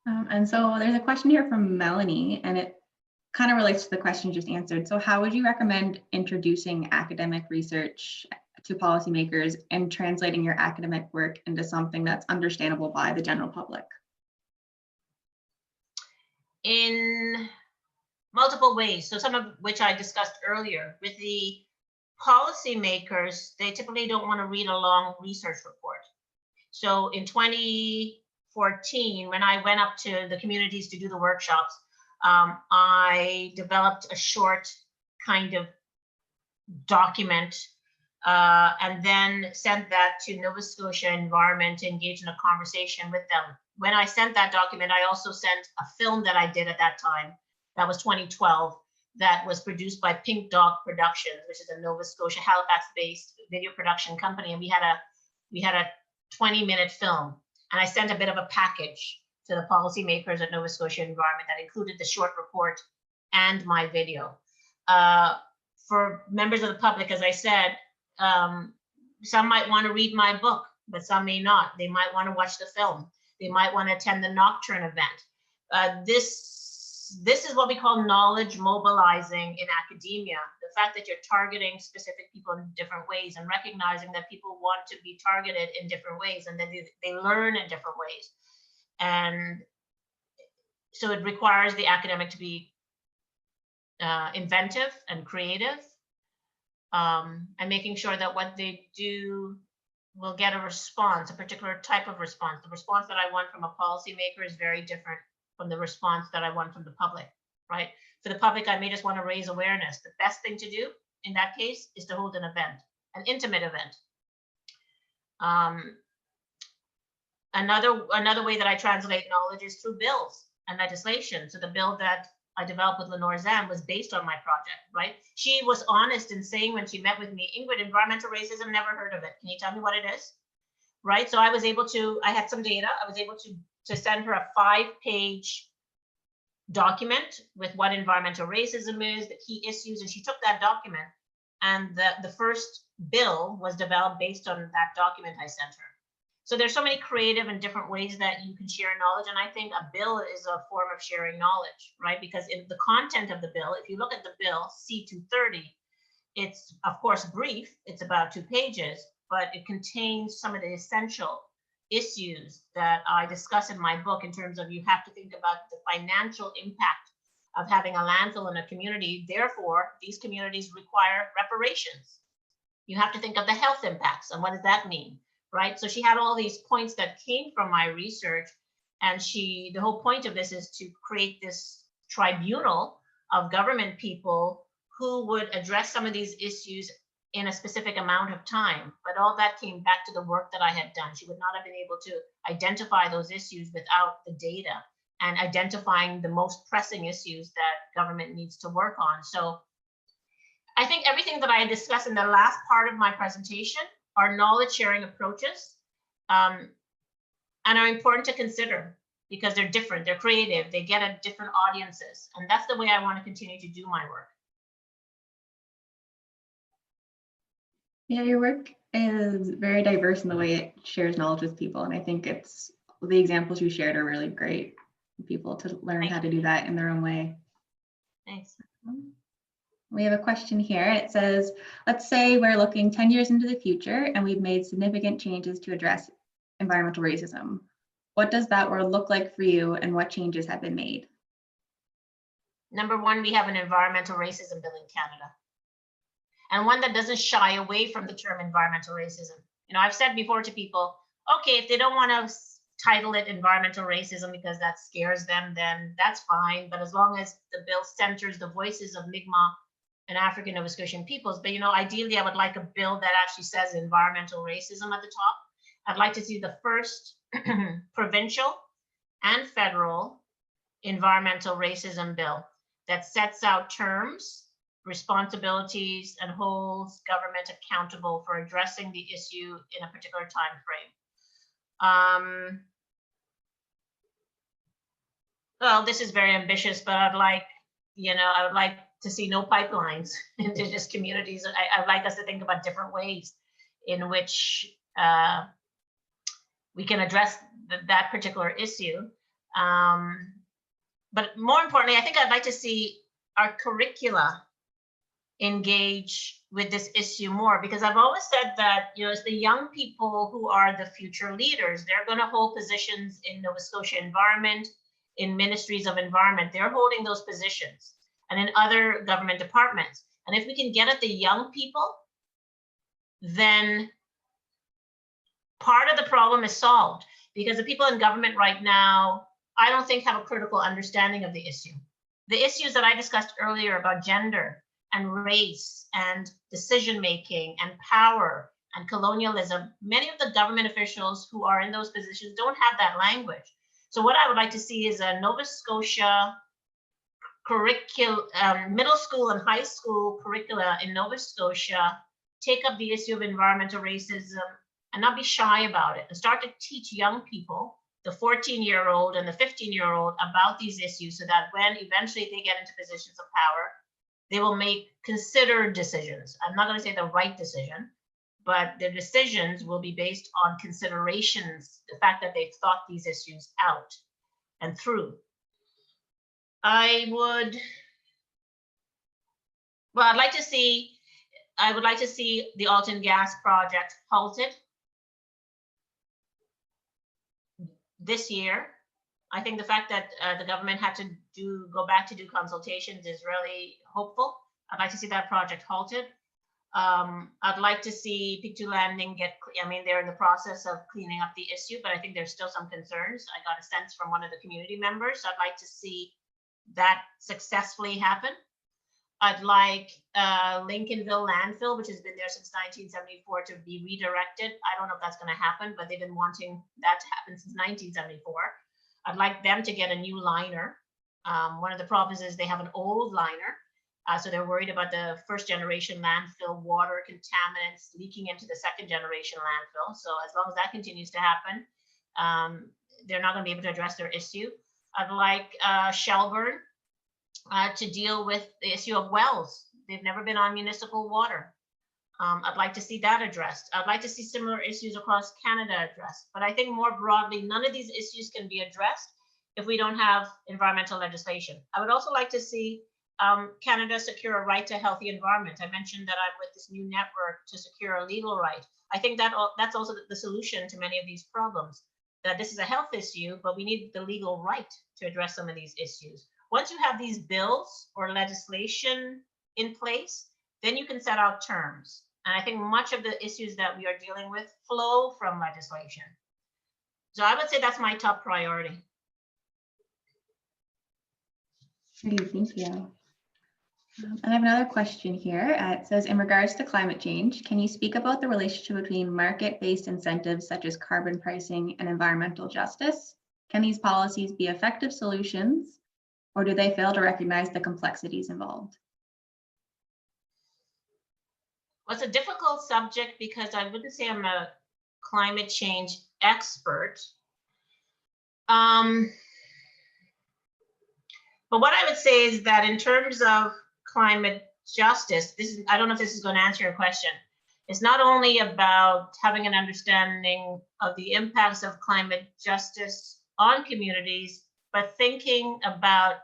And so there's a question here from Melanie, and it kind of relates to the question you just answered. So how would you recommend introducing academic research to policymakers and translating your academic work into something that's understandable by the general public? In multiple ways, so some of which I discussed earlier. With the policymakers, they typically don't want to read a long research report. So in 2014, when I went up to the communities to do the workshops, I developed a short kind of document and then sent that to Nova Scotia Environment to engage in a conversation with them. When I sent that document, I also sent a film that I did at that time. That was 2012. That was produced by Pink Dog Productions, which is a Nova Scotia, Halifax-based video production company. And we had a 20-minute film. And I sent a bit of a package to the policymakers at Nova Scotia Environment that included the short report and my video. For members of the public, as I said, some might want to read my book, but some may not. They might want to watch the film. They might want to attend the Nocturne event. This is what we call knowledge mobilizing in academia. The fact that you're targeting specific people in different ways and recognizing that people want to be targeted in different ways and that they learn in different ways. And so it requires the academic to be inventive and creative, and making sure that what they do will get a response, a particular type of response. The response that I want from a policymaker is very different from the response that I want from the public, right? For the public, I may just want to raise awareness. The best thing to do in that case is to hold an event, an intimate event. Another way that I translate knowledge is through bills and legislation. So the bill that I developed with Lenore Zam was based on my project, right? She was honest in saying when she met with me, Ingrid, environmental racism, never heard of it. Can you tell me what it is? Right, so I was able to, I had some data, I was able to send her a 5-page document with what environmental racism is, the key issues, and she took that document, and the first bill was developed based on that document I sent her. So there's so many creative and different ways that you can share knowledge, and I think a bill is a form of sharing knowledge, right? Because in the content of the bill, if you look at the bill, C-230, it's of course brief, it's about 2 pages, but it contains some of the essential issues that I discuss in my book in terms of you have to think about the financial impact of having a landfill in a community. Therefore, these communities require reparations. You have to think of the health impacts, and what does that mean, right? So she had all these points that came from my research, and the whole point of this is to create this tribunal of government people who would address some of these issues in a specific amount of time. But all that came back to the work that I had done. She would not have been able to identify those issues without the data and identifying the most pressing issues that government needs to work on. So I think everything that I discussed in the last part of my presentation are knowledge sharing approaches, and are important to consider. because they're different, they're creative, they get at different audiences. And that's the way I want to continue to do my work. Yeah, your work is very diverse in the way it shares knowledge with people. And I think it's the examples you shared are really great for people to learn how to do that in their own way. Thanks. We have a question here. It says, let's say we're looking 10 years into the future and we've made significant changes to address environmental racism. What does that world look like for you and what changes have been made? Number one, we have an environmental racism bill in Canada, and one that doesn't shy away from the term environmental racism. You know, I've said before to people, okay, if they don't want to title it environmental racism because that scares them, then that's fine. But as long as the bill centers the voices of Mi'kmaq and African Nova Scotian peoples, but you know, ideally I would like a bill that actually says environmental racism at the top. I'd like to see the first provincial and federal environmental racism bill that sets out terms, responsibilities, and holds government accountable for addressing the issue in a particular time frame. Well, this is very ambitious, but I'd like, you know, I would like to see no pipelines in Indigenous communities. I'd like us to think about different ways in which we can address that particular issue. But more importantly, I think I'd like to see our curricula engage with this issue more, because I've always said that, you know, it's the young people who are the future leaders. They're going to hold positions in Nova Scotia Environment, in ministries of environment. They're holding those positions, and in other government departments. And if we can get at the young people, then part of the problem is solved, because the people in government right now, I don't think have a critical understanding of the issue. The issues that I discussed earlier about gender and race and decision-making and power and colonialism, many of the government officials who are in those positions don't have that language. So what I would like to see is a Nova Scotia curriculum, middle school and high school curricula in Nova Scotia take up the issue of environmental racism and not be shy about it, and start to teach young people, the 14-year-old and the 15-year-old, about these issues, so that when eventually they get into positions of power, they will make considered decisions. I'm not going to say the right decision, but their decisions will be based on considerations, the fact that they've thought these issues out and through. I would like to see the Alton Gas project halted this year. I think the fact that the government had to go back to do consultations is really hopeful. I'd like to see that project halted. I'd like to see Pictou Landing they're in the process of cleaning up the issue, but I think there's still some concerns. I got a sense from one of the community members. So I'd like to see that successfully happen. I'd like Lincolnville landfill, which has been there since 1974, to be redirected. I don't know if that's going to happen, but they've been wanting that to happen since 1974. I'd like them to get a new liner. One of the problems is they have an old liner. So they're worried about the first generation landfill water contaminants leaking into the second generation landfill. So as long as that continues to happen, they're not going to be able to address their issue. I'd like Shelburne to deal with the issue of wells. They've never been on municipal water. I'd like to see that addressed. I'd like to see similar issues across Canada addressed. But I think more broadly, none of these issues can be addressed if we don't have environmental legislation. I would also like to see Canada secure a right to a healthy environment. I mentioned that I'm with this new network to secure a legal right. I think that that's also the solution to many of these problems, that this is a health issue, but we need the legal right to address some of these issues. Once you have these bills or legislation in place, then you can set out terms. And I think much of the issues that we are dealing with flow from legislation. So I would say that's my top priority. Thank you. And I have another question here. It says, in regards to climate change, can you speak about the relationship between market-based incentives such as carbon pricing and environmental justice? Can these policies be effective solutions, or do they fail to recognize the complexities involved? Well, it's a difficult subject because I wouldn't say I'm a climate change expert, But what I would say is that in terms of climate justice, I don't know if this is going to answer your question. It's not only about having an understanding of the impacts of climate justice on communities, but thinking about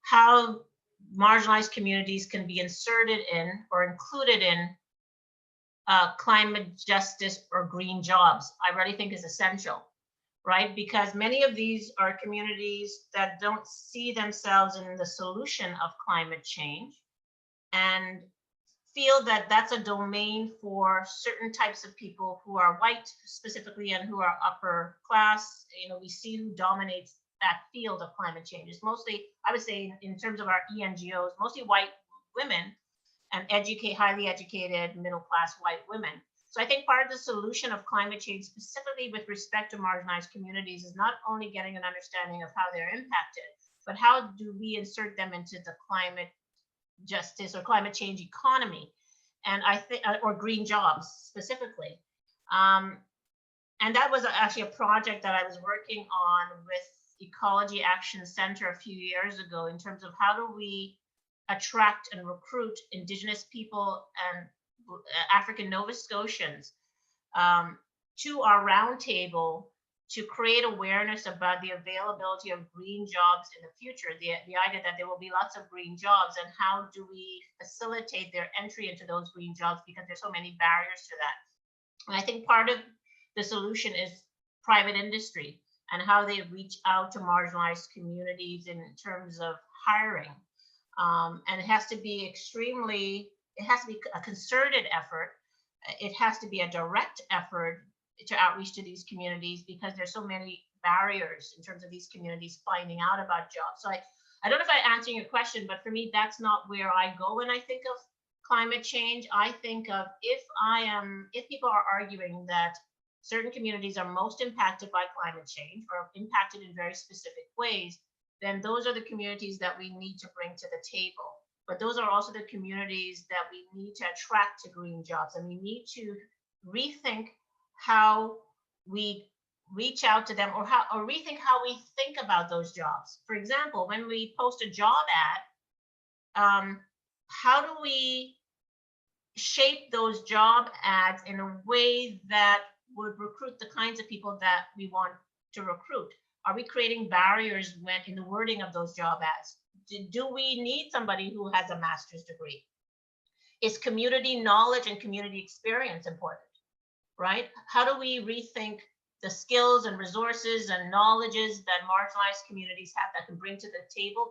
how marginalized communities can be inserted in or included in climate justice or green jobs. I really think is essential, right? Because many of these are communities that don't see themselves in the solution of climate change and feel that that's a domain for certain types of people who are white specifically and who are upper class. You know, we see who dominates that field of climate change. It's mostly, I would say, in terms of our ENGOs, mostly white women and highly educated middle-class white women. So I think part of the solution of climate change, specifically with respect to marginalized communities, is not only getting an understanding of how they're impacted, but how do we insert them into the climate justice or climate change economy, and I think, or green jobs specifically. And that was actually a project that I was working on with Ecology Action Center a few years ago in terms of how do we attract and recruit Indigenous people and African Nova Scotians to our roundtable to create awareness about the availability of green jobs in the future, the idea that there will be lots of green jobs, and how do we facilitate their entry into those green jobs because there's so many barriers to that. And I think part of the solution is private industry and how they reach out to marginalized communities in terms of hiring. And it has to be a concerted effort. It has to be a direct effort to outreach to these communities because there's so many barriers in terms of these communities finding out about jobs. So I don't know if I'm answering your question, but for me, that's not where I go when I think of climate change. I think of if people are arguing that certain communities are most impacted by climate change or impacted in very specific ways, then those are the communities that we need to bring to the table. But those are also the communities that we need to attract to green jobs, and we need to rethink how we reach out to them or rethink how we think about those jobs. For example, when we post a job ad, how do we shape those job ads in a way that would recruit the kinds of people that we want to recruit? Are we creating barriers in the wording of those job ads? Do we need somebody who has a master's degree? Is community knowledge and community experience important? Right? How do we rethink the skills and resources and knowledges that marginalized communities have that can bring to the table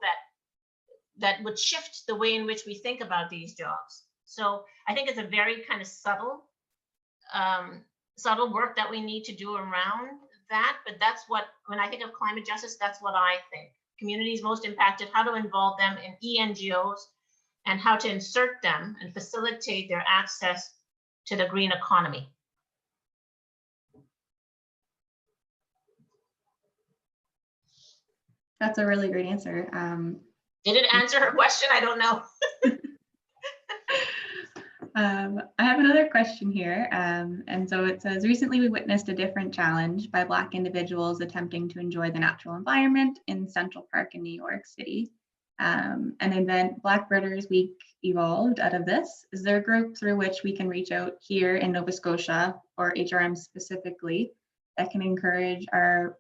that would shift the way in which we think about these jobs? So I think it's a very kind of subtle work that we need to do around that. But that's what, when I think of climate justice, that's what I think. Communities most impacted, how to involve them in ENGOs and how to insert them and facilitate their access to the green economy. That's a really great answer. Did it answer her question? I don't know. I have another question here. And so it says, recently we witnessed a different challenge by Black individuals attempting to enjoy the natural environment in Central Park in New York City. An event, Black Birders Week, evolved out of this. Is there a group through which we can reach out here in Nova Scotia, or HRM specifically, that can encourage our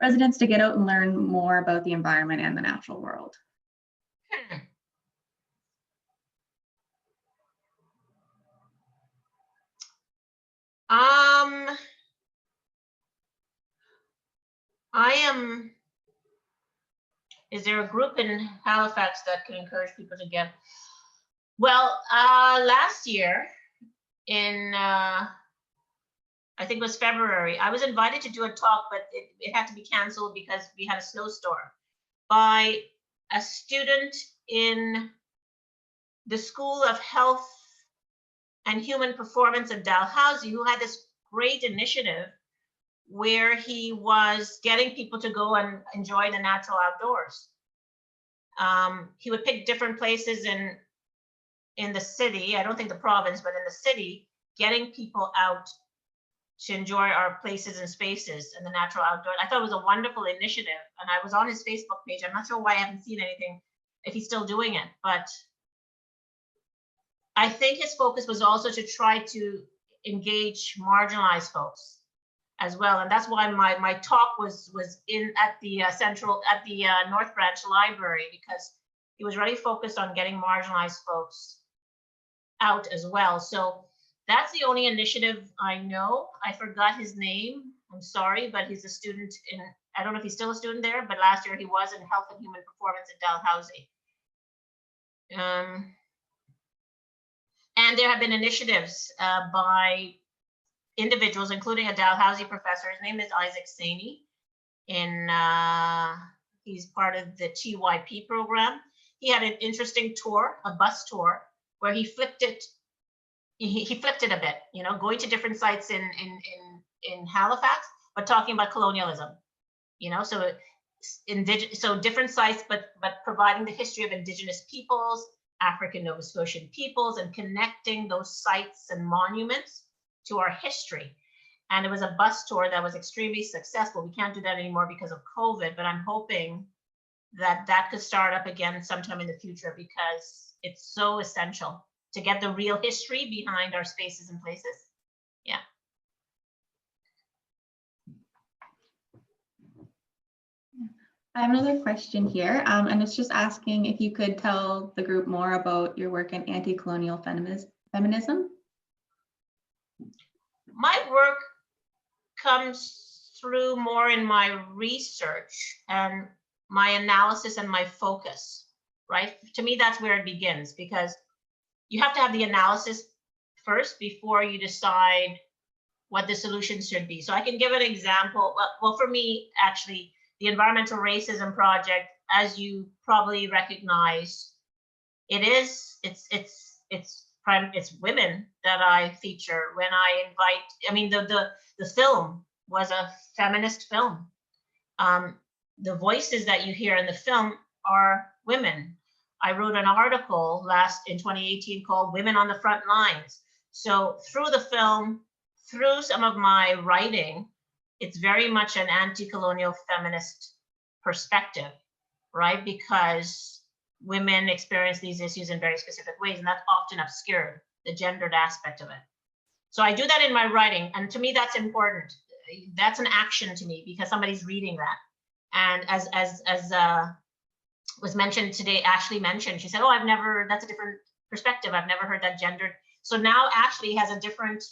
residents to get out and learn more about the environment and the natural world? Is there a group in Halifax that can encourage people to get? Well, last year in, I think it was February, I was invited to do a talk, but it had to be canceled because we had a snowstorm, by a student in the School of Health and Human Performance at Dalhousie, who had this great initiative where he was getting people to go and enjoy the natural outdoors. He would pick different places in the city, I don't think the province, but in the city, getting people out to enjoy our places and spaces and the natural outdoors. I thought it was a wonderful initiative, and I was on his Facebook page. I'm not sure why I haven't seen anything, if he's still doing it, but I think his focus was also to try to engage marginalized folks as well. And that's why my talk was at the North Branch Library, because he was really focused on getting marginalized folks out as well. So that's the only initiative I know. I forgot his name. I'm sorry, but he's a student in, I don't know if he's still a student there, but last year he was in Health and Human Performance at Dalhousie. And there have been initiatives by individuals, including a Dalhousie professor. His name is ACIC Symposium. He's part of the TYP program. He had an interesting tour, a bus tour, where he flipped it. He flipped it a bit, you know, going to different sites in Halifax, but talking about colonialism. You know, so different sites, but providing the history of Indigenous peoples, African Nova Scotian peoples, and connecting those sites and monuments to our history. And it was a bus tour that was extremely successful. We can't do that anymore because of COVID, but I'm hoping that that could start up again sometime in the future, because it's so essential to get the real history behind our spaces and places. Yeah. I have another question here, and it's just asking if you could tell the group more about your work in anti-colonial feminism. My work comes through more in my research and my analysis and my focus, right? To me, that's where it begins, because you have to have the analysis first before you decide what the solutions should be. So I can give an example. Well, for me, actually, the Environmental Racism Project, as you probably recognize, it's women that I feature when I invite. I mean, the film was a feminist film. The voices that you hear in the film are women. I wrote an article in 2018 called "Women on the Front Lines." So through the film, through some of my writing, it's very much an anti-colonial feminist perspective, right? Because women experience these issues in very specific ways, and that's often obscured, the gendered aspect of it. So I do that in my writing, and to me, that's important. That's an action to me, because somebody's reading that. And as was mentioned today, Ashley mentioned, she said, oh, that's a different perspective. I've never heard that gendered. So now Ashley has a different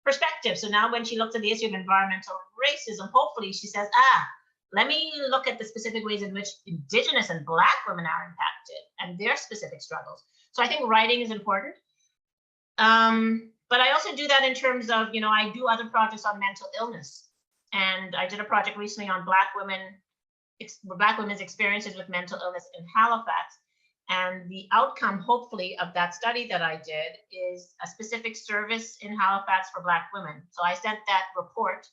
perspective. So now when she looks at the issue of environmental racism, hopefully she says, let me look at the specific ways in which Indigenous and Black women are impacted and their specific struggles. So I think writing is important. But I also do that in terms of, you know, I do other projects on mental illness. And I did a project recently on Black women's experiences with mental illness in Halifax. And the outcome, hopefully, of that study that I did is a specific service in Halifax for Black women. So I sent that report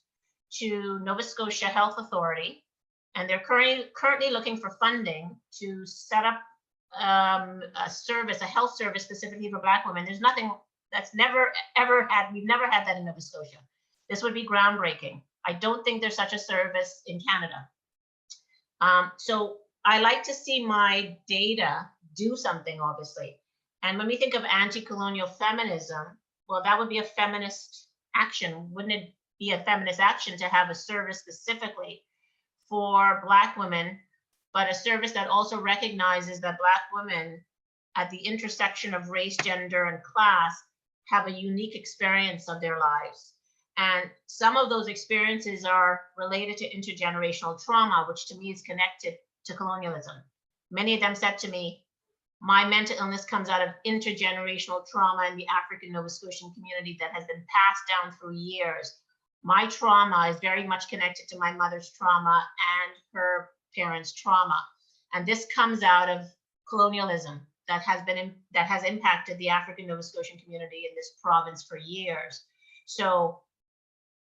to Nova Scotia Health Authority, and they're currently looking for funding to set up a health service specifically for Black women. There's nothing that's we've never had that in Nova Scotia. This would be groundbreaking. I don't think there's such a service in Canada. So I like to see my data do something, obviously. And when we think of anti-colonial feminism, well, that would be a feminist action. Wouldn't it be a feminist action to have a service specifically for Black women, but a service that also recognizes that Black women at the intersection of race, gender, and class have a unique experience of their lives. And some of those experiences are related to intergenerational trauma, which to me is connected to colonialism. Many of them said to me, my mental illness comes out of intergenerational trauma in the African Nova Scotian community that has been passed down through years. My trauma is very much connected to my mother's trauma and her parents' trauma. And this comes out of colonialism that has impacted the African Nova Scotian community in this province for years. So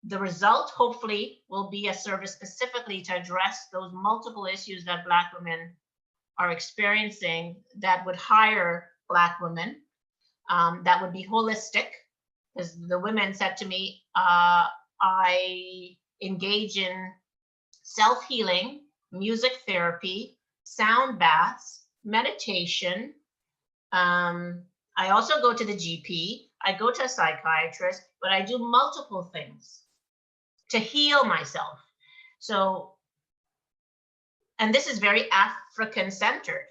the result, hopefully, will be a service specifically to address those multiple issues that Black women are experiencing, that would hire Black women, that would be holistic, because the women said to me, I engage in self-healing, music therapy, sound baths, meditation. I also go to the GP, I go to a psychiatrist, but I do multiple things to heal myself. So, and this is very African centered,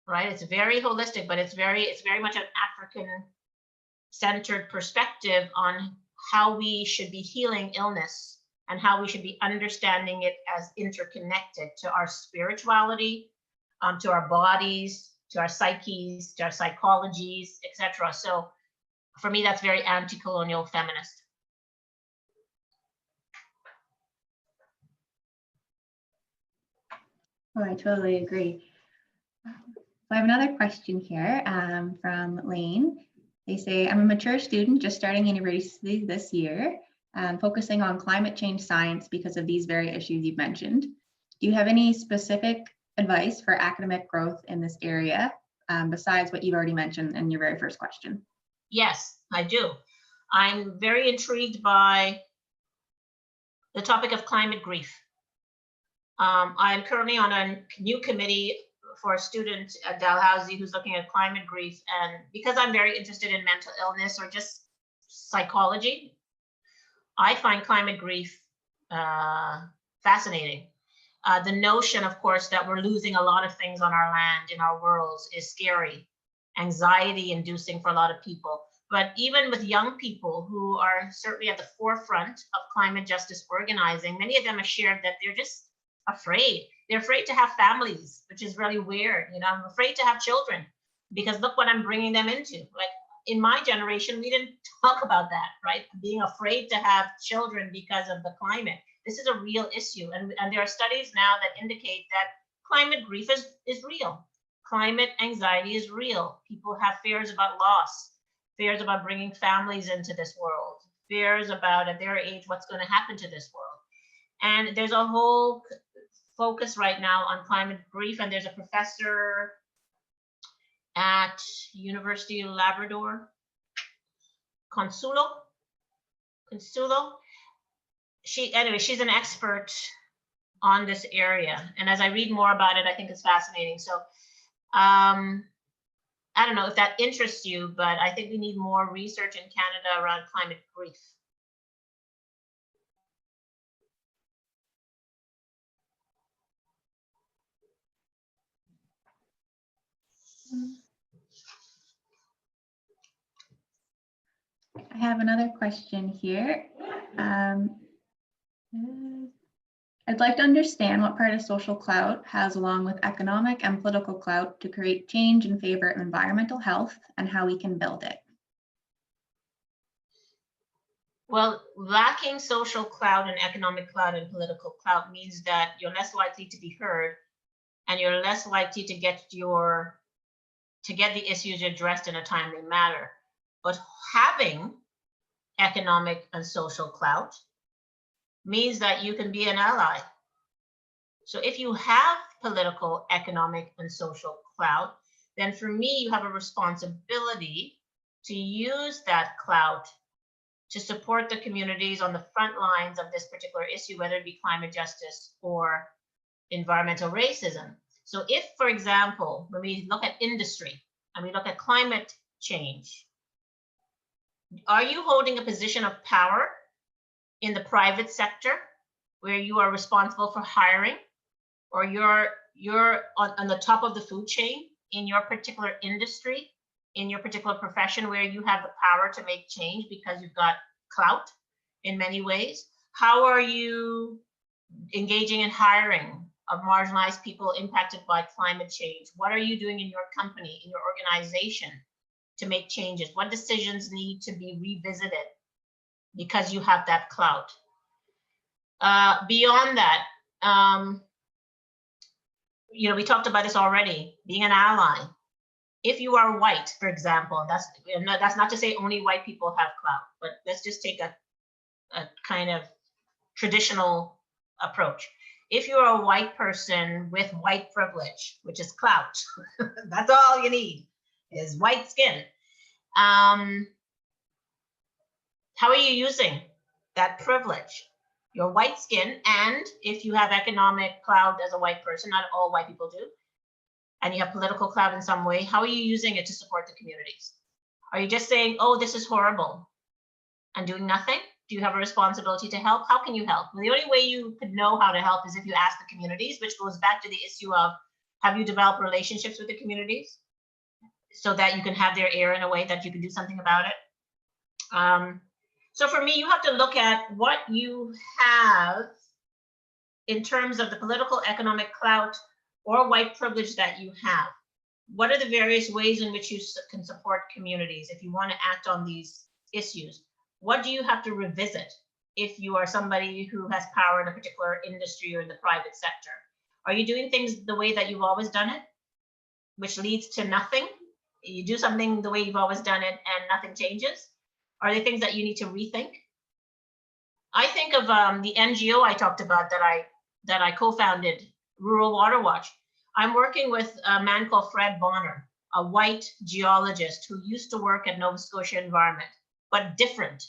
right? It's very holistic, but it's very much an African centered perspective on how we should be healing illness and how we should be understanding it as interconnected to our spirituality, to our bodies, to our psyches, to our psychologies, etc. So for me, that's very anti-colonial feminist. Oh, I totally agree. So I have another question here from Lane. They say, I'm a mature student just starting university this year, focusing on climate change science because of these very issues you've mentioned. Do you have any specific advice for academic growth in this area, besides what you've already mentioned in your very first question? Yes, I do. I'm very intrigued by the topic of climate grief. I'm currently on a new committee for a student at Dalhousie who's looking at climate grief. And because I'm very interested in mental illness or just psychology, I find climate grief fascinating. The notion, of course, that we're losing a lot of things on our land, in our worlds, is scary, anxiety inducing for a lot of people. But even with young people who are certainly at the forefront of climate justice organizing, many of them have shared that they're just afraid. They're afraid to have families, which is really weird. You know, I'm afraid to have children because look what I'm bringing them into. Like in my generation, we didn't talk about that, right? Being afraid to have children because of the climate. This is a real issue. And there are studies now that indicate that climate grief is real. Climate anxiety is real. People have fears about loss, fears about bringing families into this world, fears about at their age, what's going to happen to this world. And there's a whole focus right now on climate grief. And there's a professor at University of Labrador, Consulo. She's an expert on this area. And as I read more about it, I think it's fascinating. So I don't know if that interests you, but I think we need more research in Canada around climate grief. I have another question here. I'd like to understand what part of social clout has along with economic and political clout to create change in favor of environmental health and how we can build it. Well, lacking social clout and economic clout and political clout means that you're less likely to be heard and you're less likely to get the issues addressed in a timely manner. But having economic and social clout means that you can be an ally. So if you have political, economic, and social clout, then for me, you have a responsibility to use that clout to support the communities on the front lines of this particular issue, whether it be climate justice or environmental racism. So if, for example, when we look at industry and we look at climate change, are you holding a position of power in the private sector where you are responsible for hiring, or you're on the top of the food chain in your particular industry, in your particular profession where you have the power to make change because you've got clout in many ways? How are you engaging in hiring of marginalized people impacted by climate change? What are you doing in your company, in your organization to make changes? What decisions need to be revisited because you have that clout? Beyond that, you know, we talked about this already, being an ally. If you are white, for example, that's not to say only white people have clout, but let's just take a kind of traditional approach. If you're a white person with white privilege, which is clout, that's all you need is white skin. How are you using that privilege, your white skin, and if you have economic clout as a white person, not all white people do, and you have political clout in some way, how are you using it to support the communities? Are you just saying, oh, this is horrible, and doing nothing? Do you have a responsibility to help? How can you help? Well, the only way you could know how to help is if you ask the communities, which goes back to the issue of, have you developed relationships with the communities so that you can have their ear in a way that you can do something about it? So for me, you have to look at what you have in terms of the political, economic clout or white privilege that you have. What are the various ways in which you can support communities if you want to act on these issues? What do you have to revisit if you are somebody who has power in a particular industry or in the private sector? Are you doing things the way that you've always done it, which leads to nothing? You do something the way you've always done it and nothing changes? Are there things that you need to rethink? I think of the NGO I talked about that I co-founded, Rural Water Watch. I'm working with a man called Fred Bonner, a white geologist who used to work at Nova Scotia Environment, but different,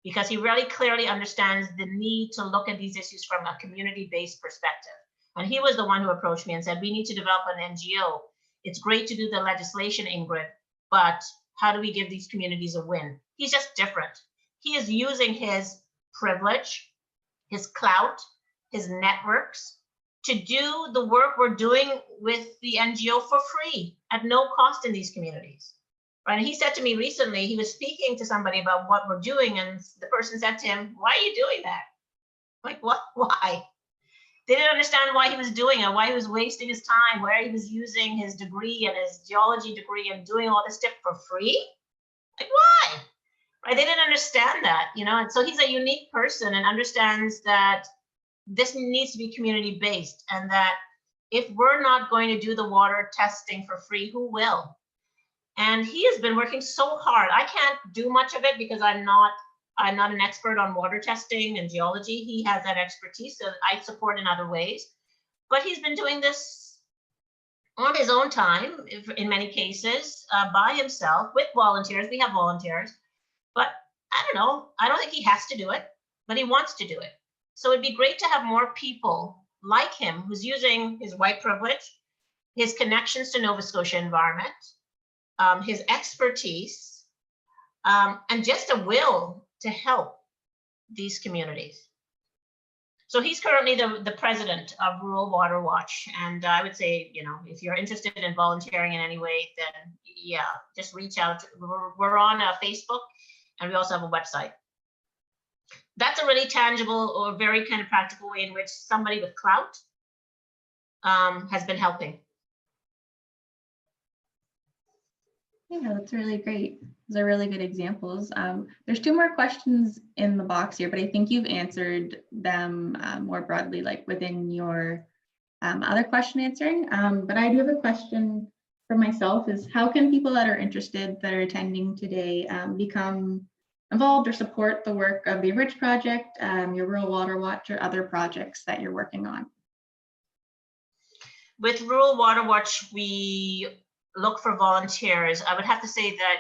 because he really clearly understands the need to look at these issues from a community-based perspective. And he was the one who approached me and said, we need to develop an NGO. It's great to do the legislation, Ingrid, but how do we give these communities a win? He's just different. He is using his privilege, his clout, his networks to do the work we're doing with the NGO for free at no cost in these communities. Right? And he said to me recently, he was speaking to somebody about what we're doing, and the person said to him, why are you doing that? Like, what? Why? They didn't understand why he was doing it, why he was wasting his time, where he was using his degree and his geology degree and doing all this stuff for free. Like, why? Right? They didn't understand that, you know. And so he's a unique person and understands that this needs to be community based, and that if we're not going to do the water testing for free, who will? And he has been working so hard. I can't do much of it because I'm not an expert on water testing and geology. He has that expertise, so I support in other ways. But he's been doing this on his own time, in many cases, by himself, with volunteers. We have volunteers, but I don't know. I don't think he has to do it, but he wants to do it. So it'd be great to have more people like him who's using his white privilege, his connections to Nova Scotia Environment, his expertise, and just a will to help these communities. So he's currently the president of Rural Water Watch. And I would say, you know, if you're interested in volunteering in any way, then yeah, just reach out. We're on Facebook, and we also have a website. That's a really tangible or very kind of practical way in which somebody with clout has been helping. Yeah, that's really great. Those are really good examples. There's two more questions in the box here, but I think you've answered them more broadly, like within your other question answering. But I do have a question for myself, is how can people that are interested, that are attending today, become involved or support the work of the ENRICH Project, your Rural Water Watch, or other projects that you're working on? With Rural Water Watch, we look for volunteers. I would have to say that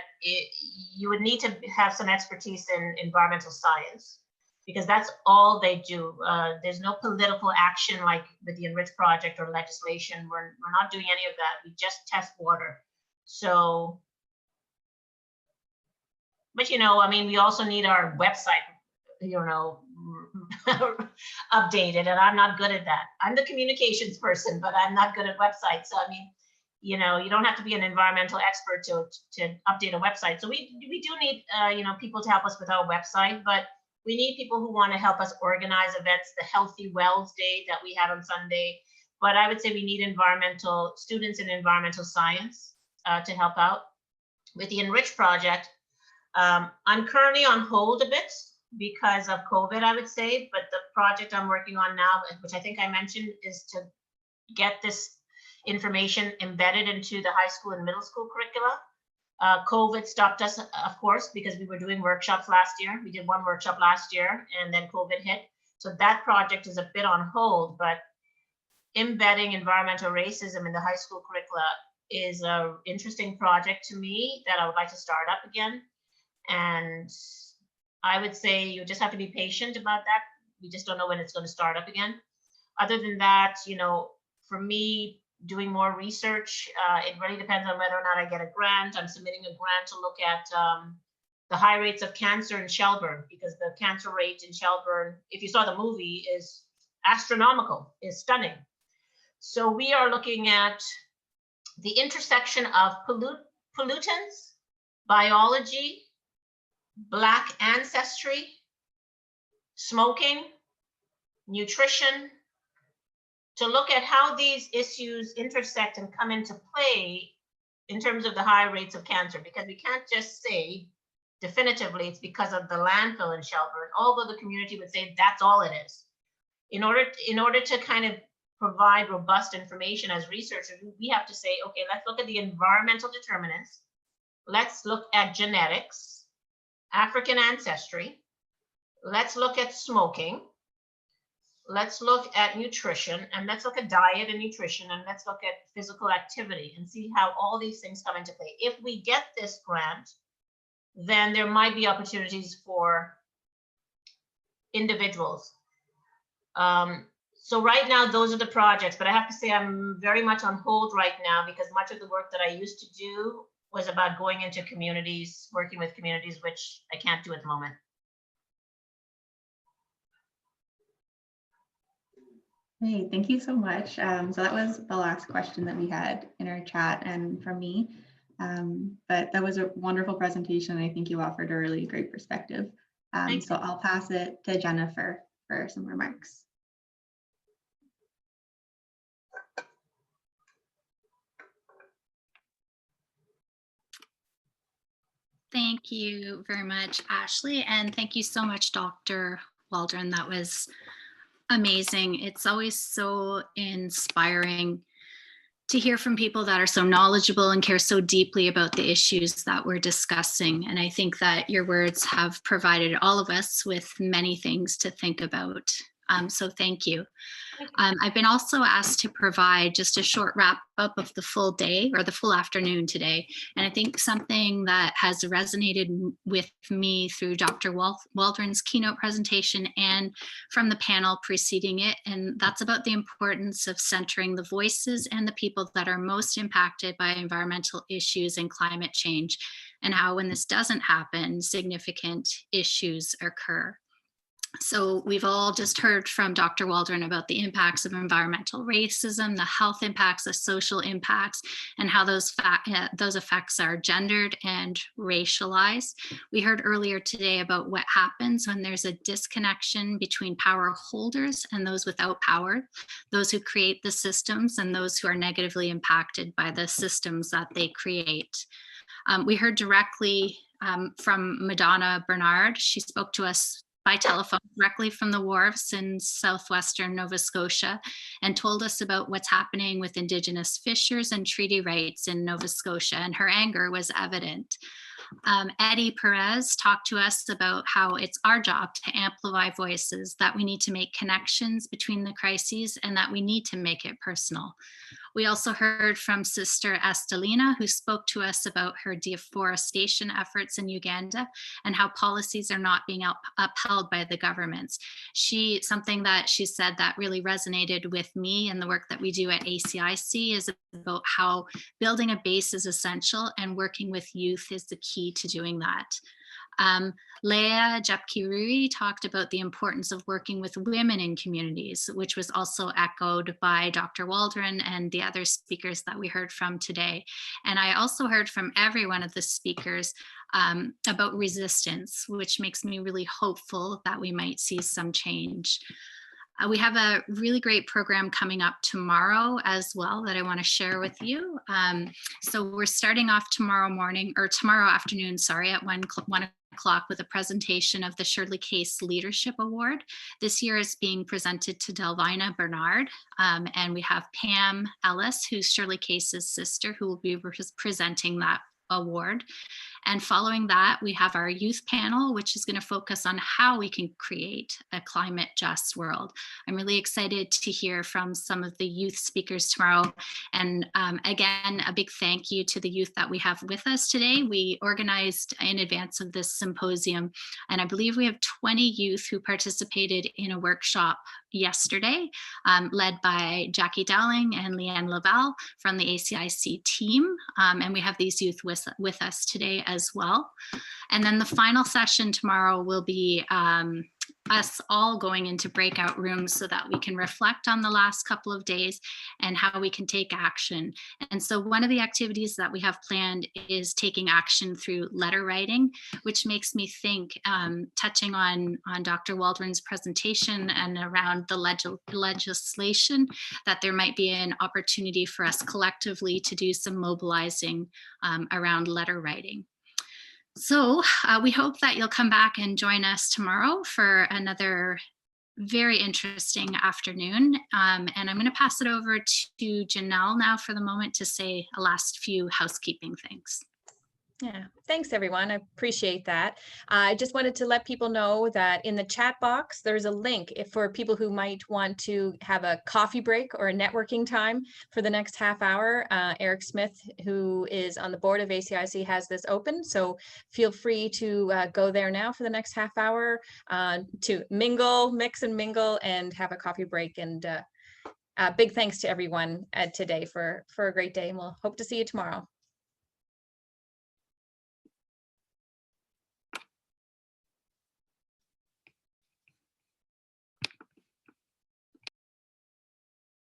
you would need to have some expertise in environmental science, because that's all they do. There's no political action like with the ENRICH Project or legislation. We're not doing any of that. We just test water. So, but you know, I mean, we also need our website, you know, updated, and I'm not good at that. I'm the communications person, but I'm not good at websites. So I mean, you know, you don't have to be an environmental expert to update a website. So we do need you know, people to help us with our website, but we need people who want to help us organize events, the Healthy Wells Day that we have on Sunday. But I would say we need environmental students in environmental science to help out. With the ENRICH Project, I'm currently on hold a bit because of COVID, I would say, but the project I'm working on now, which I think I mentioned, is to get this information embedded into the high school and middle school curricula. COVID stopped us, of course, because we were doing workshops last year. We did one workshop last year, and then COVID hit. So that project is a bit on hold, but embedding environmental racism in the high school curricula is an interesting project to me that I would like to start up again. And I would say you just have to be patient about that. We just don't know when it's going to start up again. Other than that, you know, for me, doing more research, it really depends on whether or not I get a grant. I'm submitting a grant to look at the high rates of cancer in Shelburne, because the cancer rate in Shelburne, if you saw the movie, is astronomical, is stunning. So we are looking at the intersection of pollutants, biology, Black ancestry, smoking, nutrition, to look at how these issues intersect and come into play in terms of the high rates of cancer, because we can't just say definitively it's because of the landfill in Shelburne, although the community would say that's all it is. In order to kind of provide robust information as researchers, we have to say, okay, let's look at the environmental determinants, let's look at genetics, African ancestry, let's look at smoking, let's look at nutrition, and let's look at diet and nutrition, and let's look at physical activity and see how all these things come into play. If we get this grant, then there might be opportunities for individuals. So right now, those are the projects, but I have to say I'm very much on hold right now, because much of the work that I used to do was about going into communities, working with communities, which I can't do at the moment. Hey, thank you so much. So that was the last question that we had in our chat and from me. But that was a wonderful presentation. I think you offered a really great perspective. So I'll pass it to Jennifer for some remarks. Thank you very much, Ashley. And thank you so much, Dr. Waldron. That was amazing. It's always so inspiring to hear from people that are so knowledgeable and care so deeply about the issues that we're discussing. And I think that your words have provided all of us with many things to think about. So thank you. I've been also asked to provide just a short wrap up of the full day or the full afternoon today. And I think something that has resonated with me through Dr. Waldron's keynote presentation and from the panel preceding it, and that's about the importance of centering the voices and the people that are most impacted by environmental issues and climate change, and how when this doesn't happen, significant issues occur. So we've all just heard from Dr. Waldron about the impacts of environmental racism, the health impacts, the social impacts, and how those effects are gendered and racialized. We heard earlier today about what happens when there's a disconnection between power holders and those without power, those who create the systems and those who are negatively impacted by the systems that they create. We heard directly from Madonna Bernard. She spoke to us by telephone directly from the wharves in southwestern Nova Scotia and told us about what's happening with Indigenous fishers and treaty rights in Nova Scotia, and her anger was evident. Eddie Perez talked to us about how it's our job to amplify voices, that we need to make connections between the crises, and that we need to make it personal. We also heard from Sister Estelina, who spoke to us about her deforestation efforts in Uganda and how policies are not being upheld by the governments. Something that she said that really resonated with me and the work that we do at ACIC is about how building a base is essential and working with youth is the key to doing that. Leah Japkirui talked about the importance of working with women in communities, which was also echoed by Dr. Waldron and the other speakers that we heard from today. And I also heard from every one of the speakers about resistance, which makes me really hopeful that we might see some change. We have a really great program coming up tomorrow as well that I want to share with you. So we're starting off tomorrow afternoon, at 1 o'clock with a presentation of the Shirley Case Leadership Award. This year is being presented to Delvina Bernard, and we have Pam Ellis, who's Shirley Case's sister, who will be presenting that award. And following that, we have our youth panel, which is going to focus on how we can create a climate just world. I'm really excited to hear from some of the youth speakers tomorrow. And again, a big thank you to the youth that we have with us today. We organized in advance of this symposium, and I believe we have 20 youth who participated in a workshop yesterday, led by Jackie Dowling and Leanne Lavelle from the ACIC team. And we have these youth with us today as well. And then the final session tomorrow will be us all going into breakout rooms so that we can reflect on the last couple of days and how we can take action. And so one of the activities that we have planned is taking action through letter writing, which makes me think, touching on Dr. Waldron's presentation and around the legislation, that there might be an opportunity for us collectively to do some mobilizing around letter writing. So we hope that you'll come back and join us tomorrow for another very interesting afternoon. And I'm going to pass it over to Janelle now for the moment to say a last few housekeeping things. Yeah, thanks everyone. I appreciate that. I just wanted to let people know that in the chat box, there's a link for people who might want to have a coffee break or a networking time for the next half hour. Eric Smith, who is on the board of ACIC, has this open. So feel free to go there now for the next half hour to mix and mingle and have a coffee break. And big thanks to everyone today for a great day. And we'll hope to see you tomorrow.